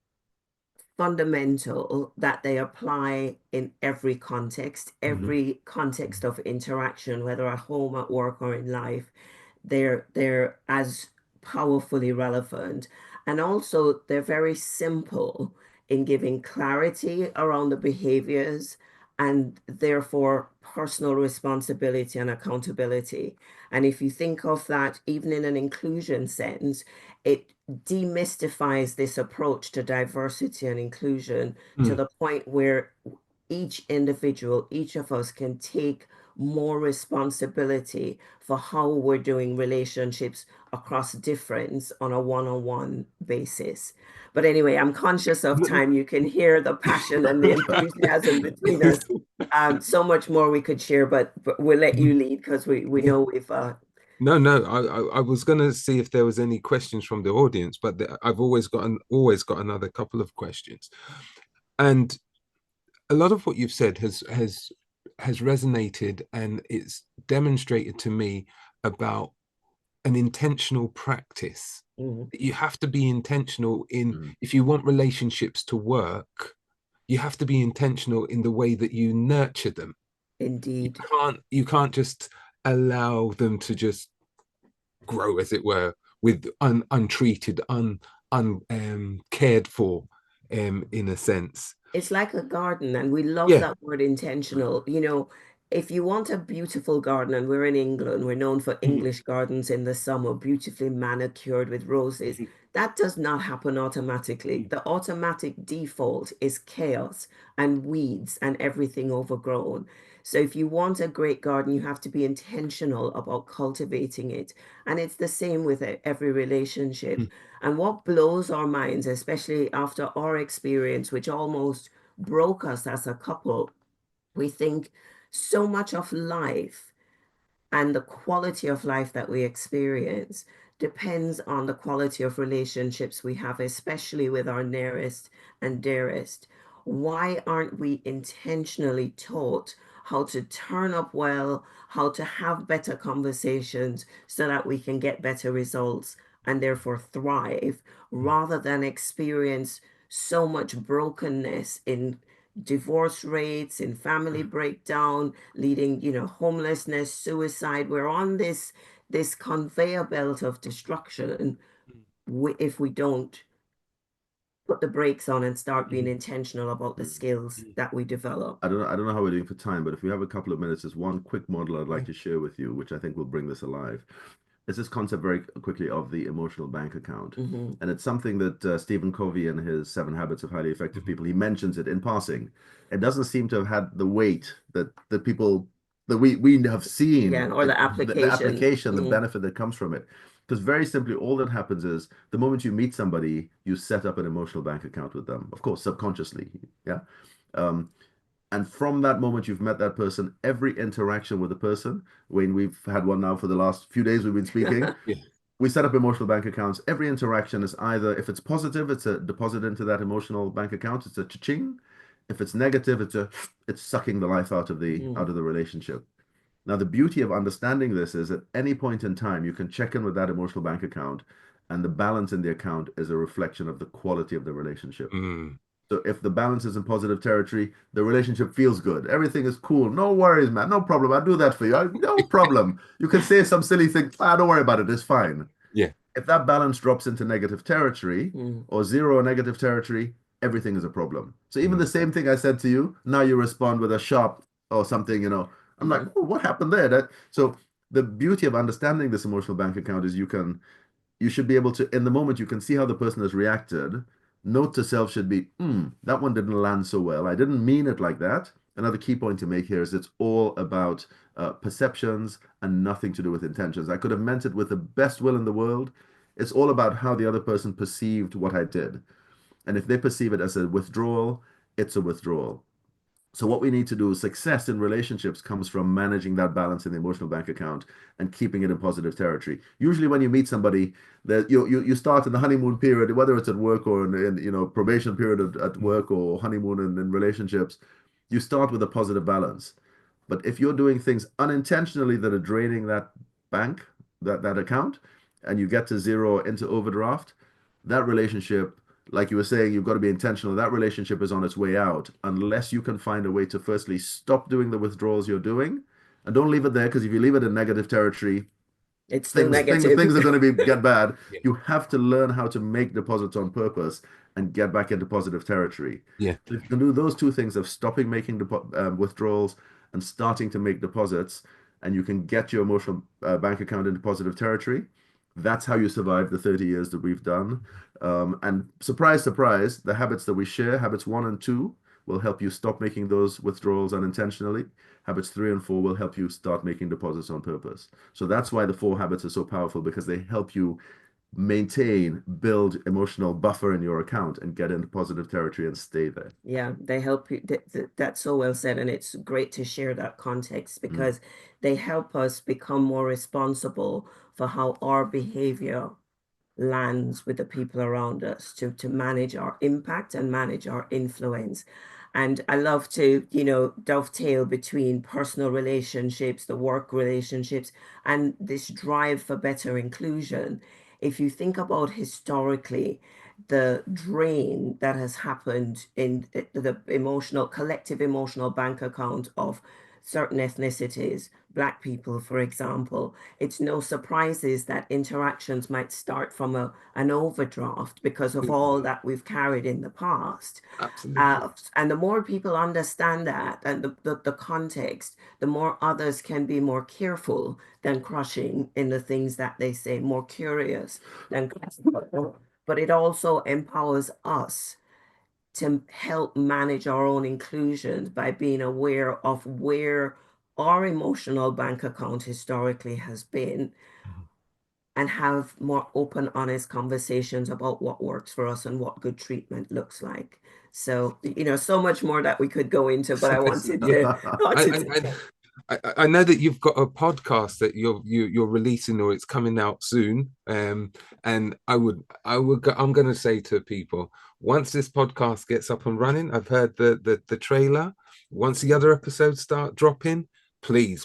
S2: fundamental that they apply in
S1: Mhm.
S2: every context of interaction, whether at home, at work, or in life. They're as powerfully relevant. And also they're very simple in giving clarity around the behaviors and therefore personal responsibility and accountability. And if you think of that even in an inclusion sense, it demystifies this approach to diversity and inclusion to
S1: Mm.
S2: the point where each individual, each of us can take more responsibility for how we're doing relationships across difference on a one-on-one basis. But anyway, I'm conscious of time. You can hear the passion and the enthusiasm between us. So much more we could share, but we'll let you lead because we
S1: Yeah.
S2: know we've
S1: No, no. I was going to see if there was any questions from the audience, but I've always got another couple of questions. And a lot of what you've said has resonated, and it's demonstrated to me about an intentional practice.
S2: Mhm.
S1: You have to be intentional in,
S3: Mm.
S1: if you want relationships to work, you have to be intentional in the way that you nurture them. You
S2: Indeed.
S1: can't just allow them to just grow, as it were, with untreated, cared for, in a sense.
S2: It's like a garden, and we love
S1: Yeah.
S2: that word intentional. If you want a beautiful garden, and we're in England, we're known for
S1: Mhm.
S2: English gardens in the summer, beautifully manicured with roses. That does not happen automatically. The automatic default is chaos and weeds and everything overgrown. So if you want a great garden, you have to be intentional about cultivating it. And it's the same with every relationship.
S1: Mhm.
S2: And what blows our minds, especially after our experience, which almost broke us as a couple, we think so much of life and the quality of life that we experience depends on the quality of relationships we have, especially with our nearest and dearest. Why aren't we intentionally taught how to turn up well, how to have better conversations so that we can get better results and therefore thrive, rather than experience so much brokenness in divorce rates, in family breakdown, leading, homelessness, suicide? We're on this conveyor belt of destruction if we don't put the brakes on and start being intentional about the skills that we develop.
S3: I don't know how we're doing for time, but if we have a couple of minutes, there's one quick model I'd like to share with you, which I think will bring this alive. It's this concept very quickly of the emotional bank account. And it's something that Stephen Covey in his 7 Habits of Highly Effective People, he mentions it in passing. It doesn't seem to have had the weight that people that we have seen,
S2: Yeah, or the
S3: the
S2: application.
S3: application, the benefit that comes from it. Because very simply, all that happens is the moment you meet somebody, you set up an emotional bank account with them, of course, subconsciously. Yeah. Um, and from that moment you've met that person, every interaction with the person, when we've had one now for the last few days we've been speaking,
S1: Yeah.
S3: we set up emotional bank accounts. Every interaction is either, if it's positive, it's a deposit into that emotional bank account, it's a cha-ching. If it's negative, it's sucking the life out of the relationship. Now, the beauty of understanding this is at any point in time, you can check in with that emotional bank account, and the balance in the account is a reflection of the quality of the relationship.
S1: Mm.
S3: So if the balance is in positive territory, the relationship feels good. Everything is cool. No worries, man. No problem. I'll do that for you. No problem. You can say some silly thing. Don't worry about it. It's fine.
S1: Yeah.
S3: If that balance drops into negative territory
S2: Mm.
S3: or zero or negative territory, everything is a problem. So even
S1: Mm.
S3: the same thing I said to you, now you respond with a sharp or something, I'm like, oh, what happened there? So the beauty of understanding this emotional bank account is you should be able to, in the moment, you can see how the person has reacted. Note to self should be, that one didn't land so well. I didn't mean it like that. Another key point to make here is it's all about perceptions and nothing to do with intentions. I could have meant it with the best will in the world. It's all about how the other person perceived what I did. And if they perceive it as a withdrawal, it's a withdrawal. So what we need to do, success in relationships comes from managing that balance in the emotional bank account and keeping it in positive territory. Usually when you meet somebody, that you start in the honeymoon period, whether it's at work or in probation period at work or honeymoon in relationships, you start with a positive balance. But if you're doing things unintentionally that are draining that bank, that account, and you get to zero into overdraft, that relationship, like you were saying, you've got to be intentional. That relationship is on its way out unless you can find a way to firstly stop doing the withdrawals you're doing, and don't leave it there, because if you leave it in negative territory,
S2: It's still
S3: things are
S2: negative.
S3: going to get bad.
S1: Yeah.
S3: You have to learn how to make deposits on purpose and get back into positive territory.
S1: Yeah.
S3: So if you can do those two things of stopping making withdrawals and starting to make deposits, and you can get your emotional bank account into positive territory, that's how you survive the 30 years that we've done. And surprise, surprise, the habits that we share, habits 1 and 2, will help you stop making those withdrawals unintentionally. Habits 3 and 4 will help you start making deposits on purpose. So that's why the 4 habits are so powerful, because they help you maintain, build emotional buffer in your account and get into positive territory and stay there.
S2: Yeah, they help you. That's so well said. And it's great to share that context because they help us become more responsible for how our behavior lands with the people around us, to manage our impact and manage our influence. And I love to, dovetail between personal relationships, the work relationships, and this drive for better inclusion. If you think about historically, the drain that has happened in the collective emotional bank account of certain ethnicities, Black people, for example, it's no surprises that interactions might start from an overdraft because of all that we've carried in the past.
S1: Absolutely.
S2: And the more people understand that and the context, the more others can be more careful than crushing in the things that they say, more curious than but it also empowers us to help manage our own inclusions by being aware of where our emotional bank account historically has been and have more open, honest conversations about what works for us and what good treatment looks like. So, so much more that we could go into, but I wanted
S1: Yeah.
S2: to,
S1: I,
S2: wanted
S1: I,
S2: to
S1: I,
S2: tell.
S1: I know that you've got a podcast that you're releasing or it's coming out soon. And I'm going to say to people, once this podcast gets up and running, I've heard the trailer. Once the other episodes start dropping, please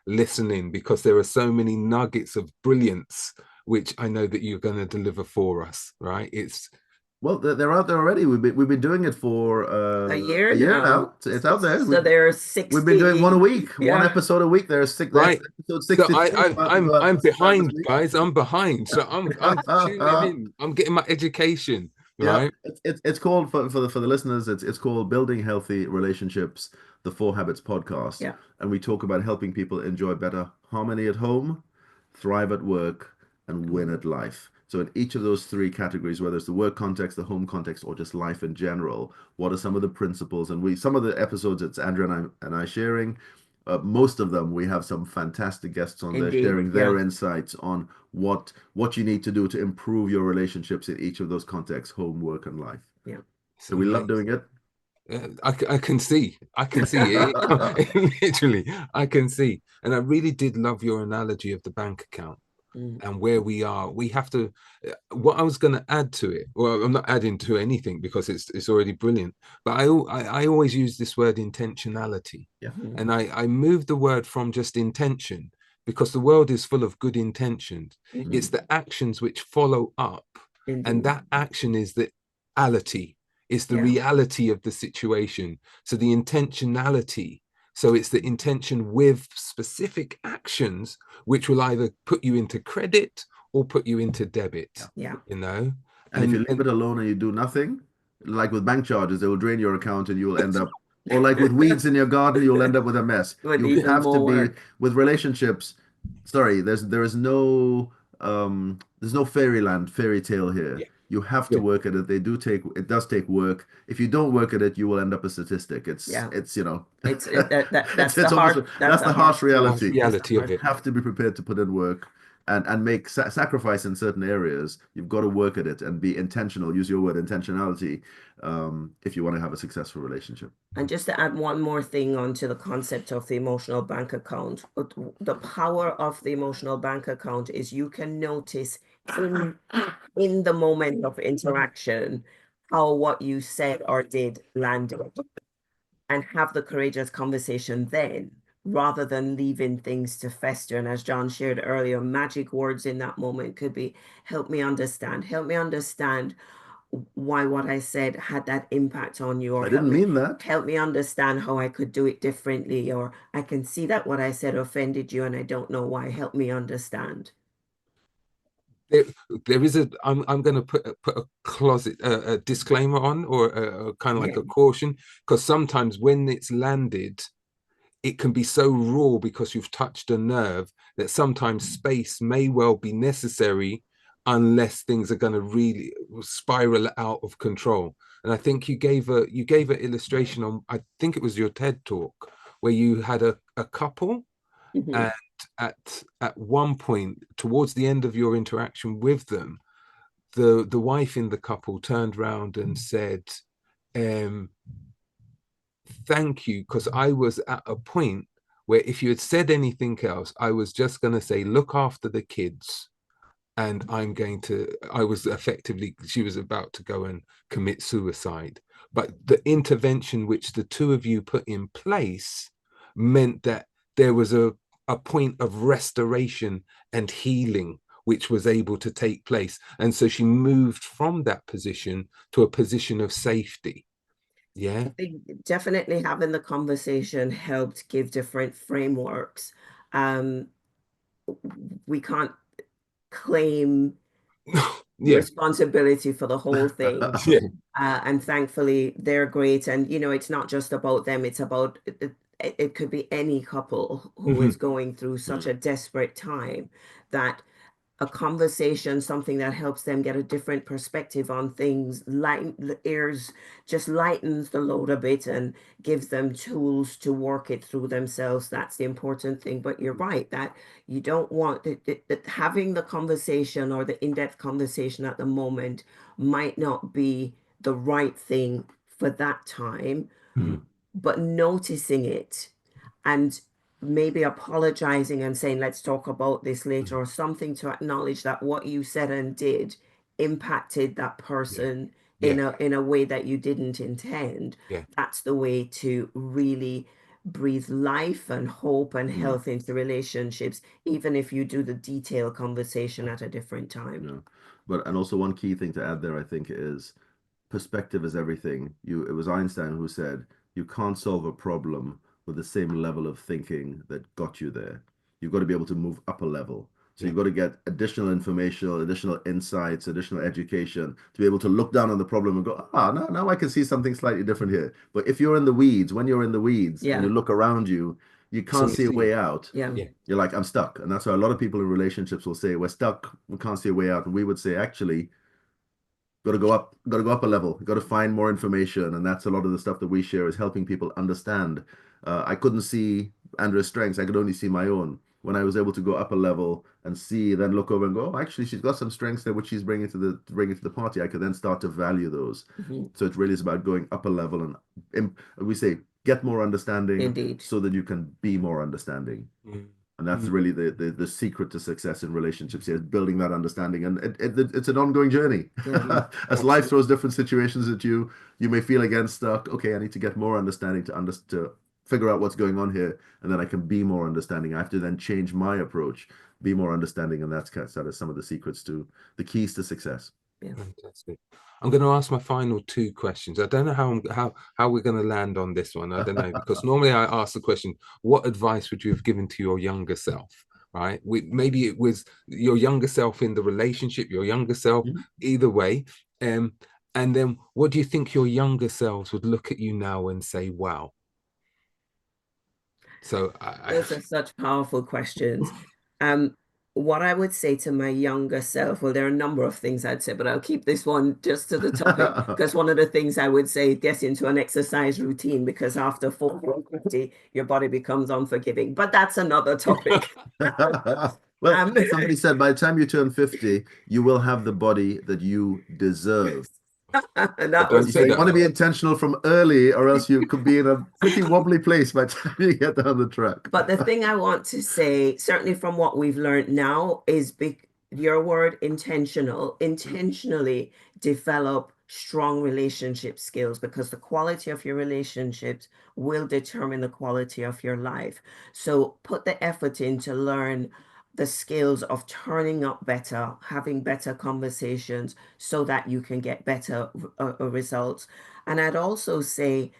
S1: listen in, because there are so many nuggets of brilliance which I know that you're going to deliver for us. Right? It's
S3: Well, they're out there already. We've been doing it for
S2: A year
S3: a year
S2: now.
S3: now. It's out there.
S2: So there are
S3: We've been doing one a
S2: 60.
S3: week, one
S2: Yeah.
S3: episode a week. There's six. That's
S1: right.
S3: episode
S1: So
S3: 62 about to go out
S1: I'm
S3: this
S1: behind,
S3: week.
S1: guys. I'm behind. So I'm tuning in. I'm getting my education,
S3: Yeah,
S1: right?
S3: it's called for the listeners. It's called Building Healthy Relationships, the 4 Habits podcast,
S2: Yeah.
S3: and we talk about helping people enjoy better harmony at home, thrive at work, and win at life. So in each of those three categories, whether it's the work context, the home context, or just life in general, what are some of the principles? And some of the episodes it's Andrea and I sharing. Most of them we have some fantastic guests on there
S2: Indeed.
S3: sharing
S2: Yeah.
S3: their insights on what you need to do to improve your relationships in each of those contexts, home, work, and life.
S2: Yeah.
S3: So we love doing it.
S1: I can see it. Literally, I can see. And I really did love your analogy of the bank account and where we are. We have to, what I was going to add to it, well, I'm not adding to anything because it's already brilliant, but I always use this word intentionality.
S3: Yeah.
S1: And I moved the word from just intention, because the world is full of good intentions. It's the actions which follow up. And
S2: Indeed.
S1: that action is the ality. It's the
S2: Yeah.
S1: reality of the situation. So the intentionality. So it's the intention with specific actions, which will either put you into credit or put you into debit.
S2: Yeah.
S1: You know,
S3: And if you leave it alone and you do nothing, like with bank charges, they will drain your account and you will end up, or like with weeds in your garden, you'll end up with a mess.
S2: With
S3: You
S2: even
S3: have to
S2: more
S3: be
S2: work.
S3: with relationships. Sorry, there's no fairy tale here.
S1: Yeah.
S3: You have to work at it. It does take work. If you don't work at it, you will end up a statistic. It's you know
S2: It's that's
S3: it's
S2: the
S3: almost
S2: hard
S3: that's the harsh
S1: harsh
S3: reality.
S1: reality of
S3: You
S1: it.
S3: have to be prepared to put in work and make sacrifice in certain areas. You've got to work at it and be intentional. Use your word intentionality if you want to have a successful relationship.
S2: And just to add one more thing onto the concept of the emotional bank account, the power of the emotional bank account is you can notice in the moment of interaction how what you said or did landed, and have the courageous conversation then, rather than leaving things to fester. And as John shared earlier, magic words in that moment could be, help me understand why what I said had that impact on you, or
S3: I didn't mean that.
S2: help me understand how I could do it differently, or I can see that what I said offended you and I don't know why. Help me understand.
S1: There is I'm going to put a disclaimer on, or a kind of like a caution, because sometimes when it's landed, it can be so raw because you've touched a nerve that sometimes space may well be necessary, unless things are going to really spiral out of control. And I think you gave an illustration on, I think it was your TED talk, where you had a couple, and at one point towards the end of your interaction with them, the wife in the couple turned around and said, thank you, because I was at a point where if you had said anything else, I was just going to say, look after the kids. And I was effectively, she was about to go and commit suicide. But the intervention which the two of you put in place meant that there was a point of restoration and healing which was able to take place. And so she moved from that position to a position of safety. Yeah.
S2: I think definitely having the conversation helped give different frameworks. We can't claim responsibility for the whole thing. And thankfully they're great. And, it's not just about them. It's about, it could be any couple who is going through such a desperate time, that a conversation, something that helps them get a different perspective on things, lighten the ears, just lightens the load a bit and gives them tools to work it through themselves. That's the important thing. But you're right that you don't want that having the conversation or the in-depth conversation at the moment might not be the right thing for that time, but noticing it and maybe apologizing and saying, let's talk about this later,
S1: Mhm.
S2: or something to acknowledge that what you said and did impacted that
S1: Yeah.
S2: person
S1: Yeah.
S2: in a way that you didn't intend.
S1: Yeah.
S2: That's the way to really breathe life and hope and
S3: Mm,
S2: health into relationships, even if you do the detailed conversation at a different time.
S3: yeah. But and also one key thing to add there, I think, is perspective is everything. It was Einstein who said you can't solve a problem with the same level of thinking that got you there. You've got to be able to move up a level. So
S1: Yeah.
S3: you've got to get additional information, additional insights, additional education to be able to look down on the problem and go, now I can see something slightly different here. But if you're in the weeds, when you're in the weeds and you
S2: Yeah,
S3: look around you, you
S1: That's
S3: can't
S1: all you
S3: see a
S1: see.
S3: way out.
S2: yeah.
S1: Yeah.
S3: You're like, I'm stuck. And that's why a lot of people in relationships will say, we're stuck, we can't see a way out. And we would say, actually, got to go up a level, got to find more information. And that's a lot of the stuff that we share is helping people understand. I couldn't see Andrea's strengths. I could only see my own. When I was able to go up a level and see, then look over and go, oh, actually, she's got some strengths there, which she's bringing to the party. I could then start to value those.
S2: Mhm.
S3: So it really is about going up a level and we say, get more understanding
S2: Indeed.
S3: so that you can be more understanding.
S1: Mm.
S3: And that's
S1: Mm.
S3: really the secret to success in relationships here, is building that understanding. And it's an ongoing journey.
S2: Yeah,
S3: As life
S1: Absolutely.
S3: throws different situations at you, you may feel again stuck. Okay, I need to get more understanding to figure out what's going on here, and then I can be more understanding. I have to then change my approach, be more understanding, and that is some of the secrets to the keys to success.
S2: yeah.
S1: Fantastic. I'm going to ask my final two questions. I don't know how we're going to land on this one. I don't know, because normally I ask the question, what advice would you have given to your younger self? Right? Maybe it was your younger self in the relationship, your younger self, either way. Um, and then what do you think your younger selves would look at you now and say, wow? So
S2: Those are such powerful questions. Um, what I would say to my younger self, well, there are a number of things I'd say, but I'll keep this one just to the topic, because one of the things I would say, get into an exercise routine, because after 40 or 50, your body becomes unforgiving. But that's another topic.
S3: Well,
S2: Um,
S3: somebody said by the time you turn 50, you will have the body that you deserve.
S2: and
S1: I
S2: that
S1: don't
S2: was
S3: So
S1: say
S3: you
S1: that
S3: want to
S1: out.
S3: be intentional from early, or else you could be in a pretty wobbly place by the time you get down the track.
S2: But the thing I want to say, certainly from what we've learned now, is your word intentional, intentionally develop strong relationship skills, because the quality of your relationships will determine the quality of your life. So put the effort in to learn the skills of turning up better, having better conversations so that you can get better results. And I'd also say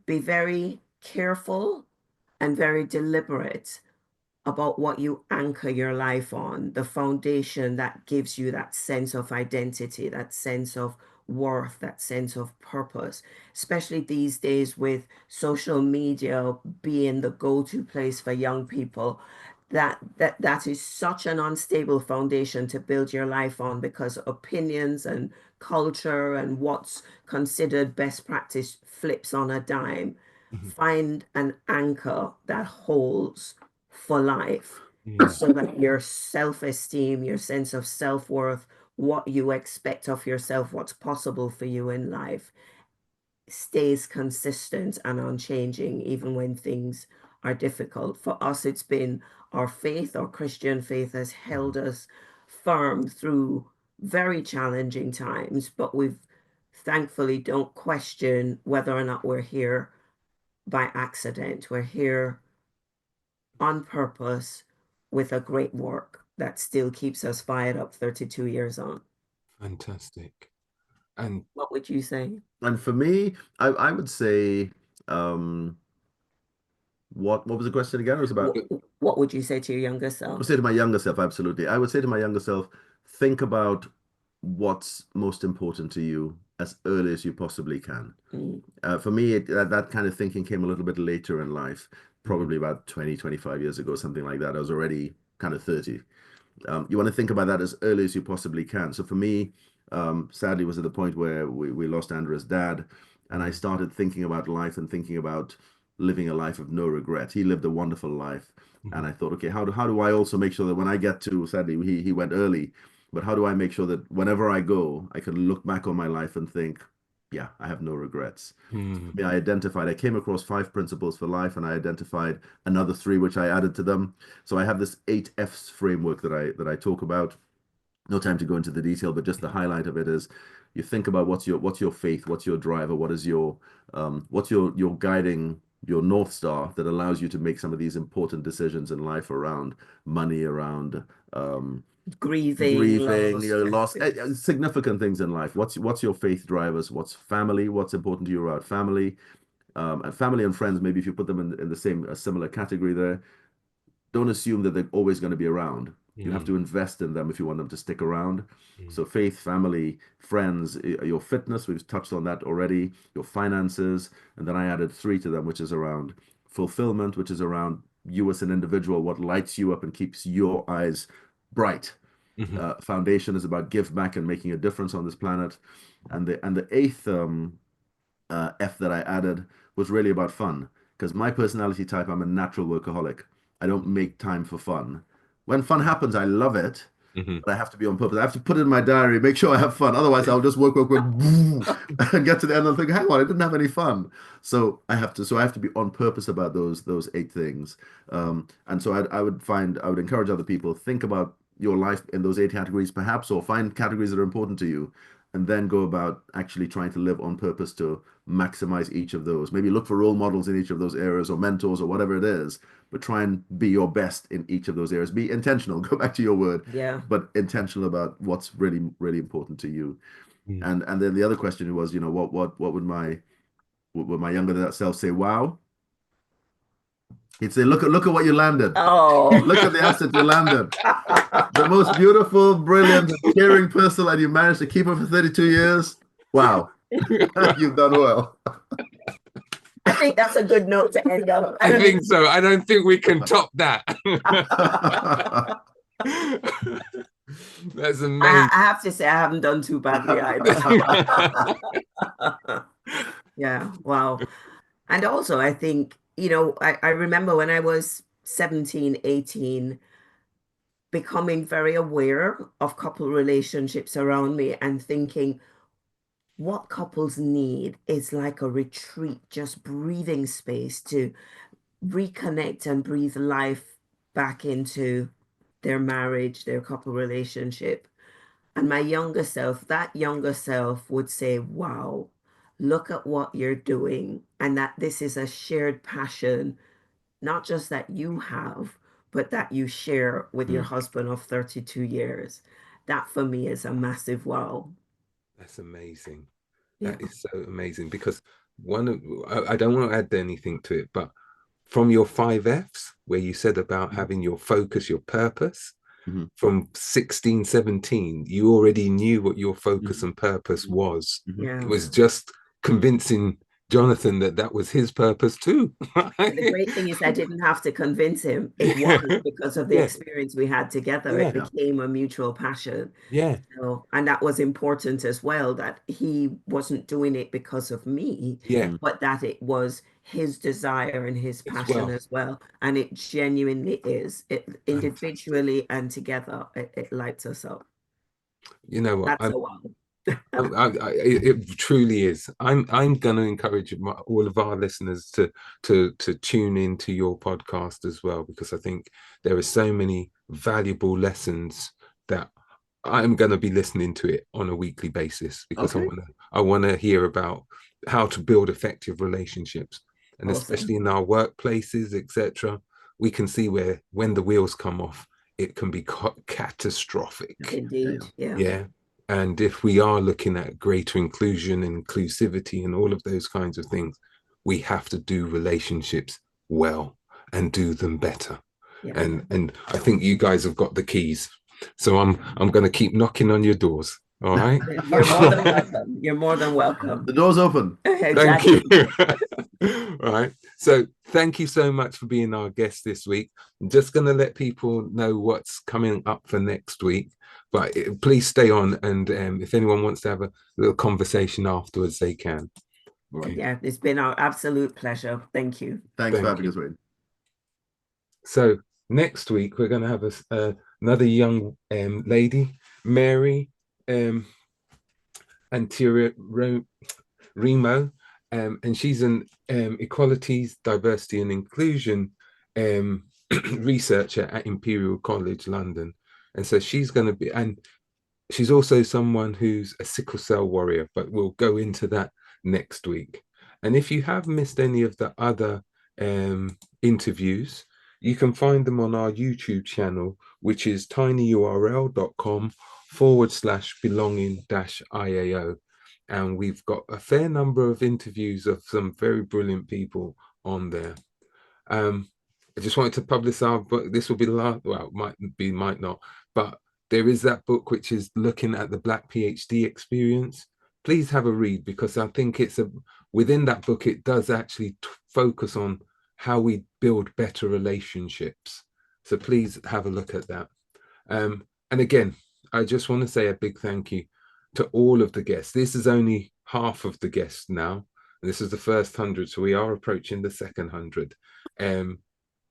S2: be very careful and very deliberate about what you anchor your life on, the foundation that gives you that sense of identity, that sense of worth, that sense of purpose, especially these days with social media being the go-to place for young people. That is such an unstable foundation to build your life on, because opinions and culture and what's considered best practice flips on a dime.
S1: Mhm.
S2: Find an anchor that holds for life,
S1: Mm.
S2: so that your self-esteem, your sense of self-worth, what you expect of yourself, what's possible for you in life, stays consistent and unchanging, even when things are difficult. For us, it's been our faith, our Christian faith has held
S1: Mhm.
S2: us firm through very challenging times, but we've thankfully don't question whether or not we're here by accident. We're here on purpose with a great work that still keeps us fired up 32 years on.
S1: Fantastic. And
S2: What would you say?
S3: And for me, I would say, um, what was the question again? It was about,
S2: What, what would you say to your younger
S3: I would
S2: self?
S3: say to my younger self, absolutely. I would say to my younger self, think about what's most important to you as early as you possibly can.
S2: Mm,
S3: For me, that kind of thinking came a little bit later in life,
S1: Mhm.
S3: probably about 20, 25 years ago, something like that. I was already kind of 30. You want to think about that as early as you possibly can. So for me, sadly, was at the point where we lost Andrea's dad, and I
S1: Mhm.
S3: started thinking about life and thinking about living a life of no regret. He lived a wonderful life, and
S1: Mhm.
S3: I thought, okay, how do I also make sure that when I get to, sadly, he went early, but how do I make sure that whenever I go, I can look back on my life and think, yeah, I have no regrets.
S1: Mm.
S3: I came across 5 principles for life, and I identified another 3 which I added to them. So I have this 8 F's framework that I talk about. No time to go into the detail, but just the highlight of it is you think about what's your faith, what's your driver, what's your guiding, your North Star that allows you to make some of these important decisions in life around money, around um,
S2: Grieving,
S3: grieving,
S2: loss.
S3: loss, significant things in life. What's your faith drivers? What's family? What's important to you around family? And family and friends, maybe if you put them in the same, a similar category there, don't assume that they're always going to be around. You have
S1: Mm.
S3: to invest in them if you want them to stick around.
S1: Mm.
S3: So faith, family, friends, your fitness, we've touched on that already, your finances, and then I added 3 to them, which is around fulfillment, which is around you as an individual, what lights you up and keeps your eyes bright.
S1: Mhm.
S3: Foundation is about give back and making a difference on this planet. And the eighth F that I added was really about fun. Because my personality type, I'm a natural workaholic. I don't make time for fun. When fun happens, I love it,
S1: Mhm.
S3: but I have to be on purpose. I have to put it in my diary, make sure I have fun. Otherwise, I'll just work, work, work, and get to the end and think, hang on, I didn't have any fun. So I have to be on purpose about those 8 things. And so I would encourage other people, think about your life in those 8 categories, perhaps, or find categories that are important to you, and then go about actually trying to live on purpose to maximize each of those. Maybe look for role models in each of those areas or mentors or whatever it is, but try and be your best in each of those areas. Be intentional. Go back to your word,
S2: Yeah.
S3: but intentional about what's really, really important to you.
S1: Mm.
S3: And then the other question was, what would my younger self say? Wow. He'd say, look at what you landed.
S2: Oh.
S3: Look at the asset you landed. The most beautiful, brilliant, caring person, and you managed to keep her for 32 years. Wow. You've done well.
S2: I think that's a good note to end on.
S1: I think so. I don't think we can top that. That's amazing.
S2: I have to say, I haven't done too badly either. Yeah, wow. And also, I think, I remember when I was 17, 18, becoming very aware of couple relationships around me and thinking, what couples need is like a retreat, just breathing space to reconnect and breathe life back into their marriage, their couple relationship. And my younger self, that younger self would say, wow, look at what you're doing. And that this is a shared passion, not just that you have, but that you share with your
S3: Mm.
S2: husband of 32 years. That for me is a massive wow.
S1: That's amazing.
S2: Yeah.
S1: That is so amazing because I don't want to add anything to it, but from your 5 F's, where you said about having your focus, your purpose,
S3: Mm-hmm.
S1: from 16, 17, you already knew what your focus
S3: Mm-hmm.
S1: and purpose was.
S3: Mm-hmm.
S1: It
S2: Yeah.
S1: was just convincing Jonathan that that was his purpose too.
S2: And the great thing is I didn't have to convince him. It was because of the
S1: Yeah,
S2: experience we had together. It
S1: yeah,
S3: Yeah.
S2: became a mutual passion.
S1: yeah,
S2: So, and that was important as well, that he wasn't doing it because of me,
S1: yeah,
S3: Mm.
S2: but that it was his desire and his
S1: as
S2: passion
S1: well.
S2: as well. And it genuinely is. It
S1: Fantastic.
S2: individually and together, it lights us up.
S1: You know what?
S2: That's a wow.
S1: It truly is. I'm going to encourage all of our listeners to tune into your podcast as well, because I think there are so many valuable lessons that I'm going to be listening to it on a weekly basis, because
S3: Okay.
S1: I want to hear about how to build effective relationships, and
S2: Awesome.
S1: especially in our workplaces, etc. We can see where when the wheels come off, it can be catastrophic.
S3: Yeah.
S2: Indeed. Yeah.
S1: Yeah. And if we are looking at greater inclusion and inclusivity and all of those kinds of things, we have to do relationships well and do them better.
S2: Yeah.
S1: And I think you guys have got the keys. So I'm going to keep knocking on your doors. All right.
S2: You're more than welcome. You're more than welcome.
S3: The door's open.
S1: Thank you.
S2: Exactly.
S1: All right. So thank you so much for being our guest this week. I'm just going to let people know what's coming up for next week. But please stay on. And if anyone wants to have a little conversation afterwards, they can. Okay.
S2: Yeah, it's been our absolute pleasure. Thank you.
S3: Thanks for
S1: Thank
S3: having
S1: you.
S3: us, Wayne.
S1: So next week, we're going to have another young lady, Mary, anterior. Remo, and she's an equalities, diversity, and inclusion researcher at Imperial College London. And so she's going to be, and she's also someone who's a sickle cell warrior, but we'll go into that next week. And if you have missed any of the other interviews, you can find them on our YouTube channel, which is tinyurl.com/belonging-IAO. And we've got a fair number of interviews of some very brilliant people on there. I just wanted to publish our book. This will be the last, well, might be, might not, but there is that book which is looking at the Black PhD experience. Please have a read, because I think within that book, it does actually focus on how we build better relationships. So please have a look at that. And again, I just want to say a big thank you to all of the guests. This is only half of the guests now. This is the first 100, so we are approaching the second 100.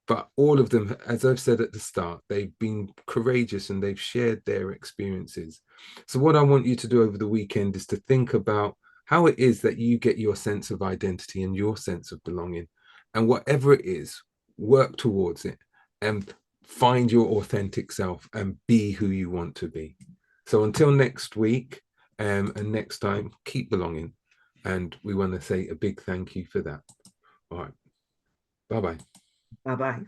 S1: But all of them, as I've said at the start, they've been courageous and they've shared their experiences. So what I want you to do over the weekend is to think about how it is that you get your sense of identity and your sense of belonging. And whatever it is, work towards it and find your authentic self and be who you want to be. So until next week and next time, keep belonging. And we want to say a big thank you for that. All right. Bye-bye.
S2: Bye-bye.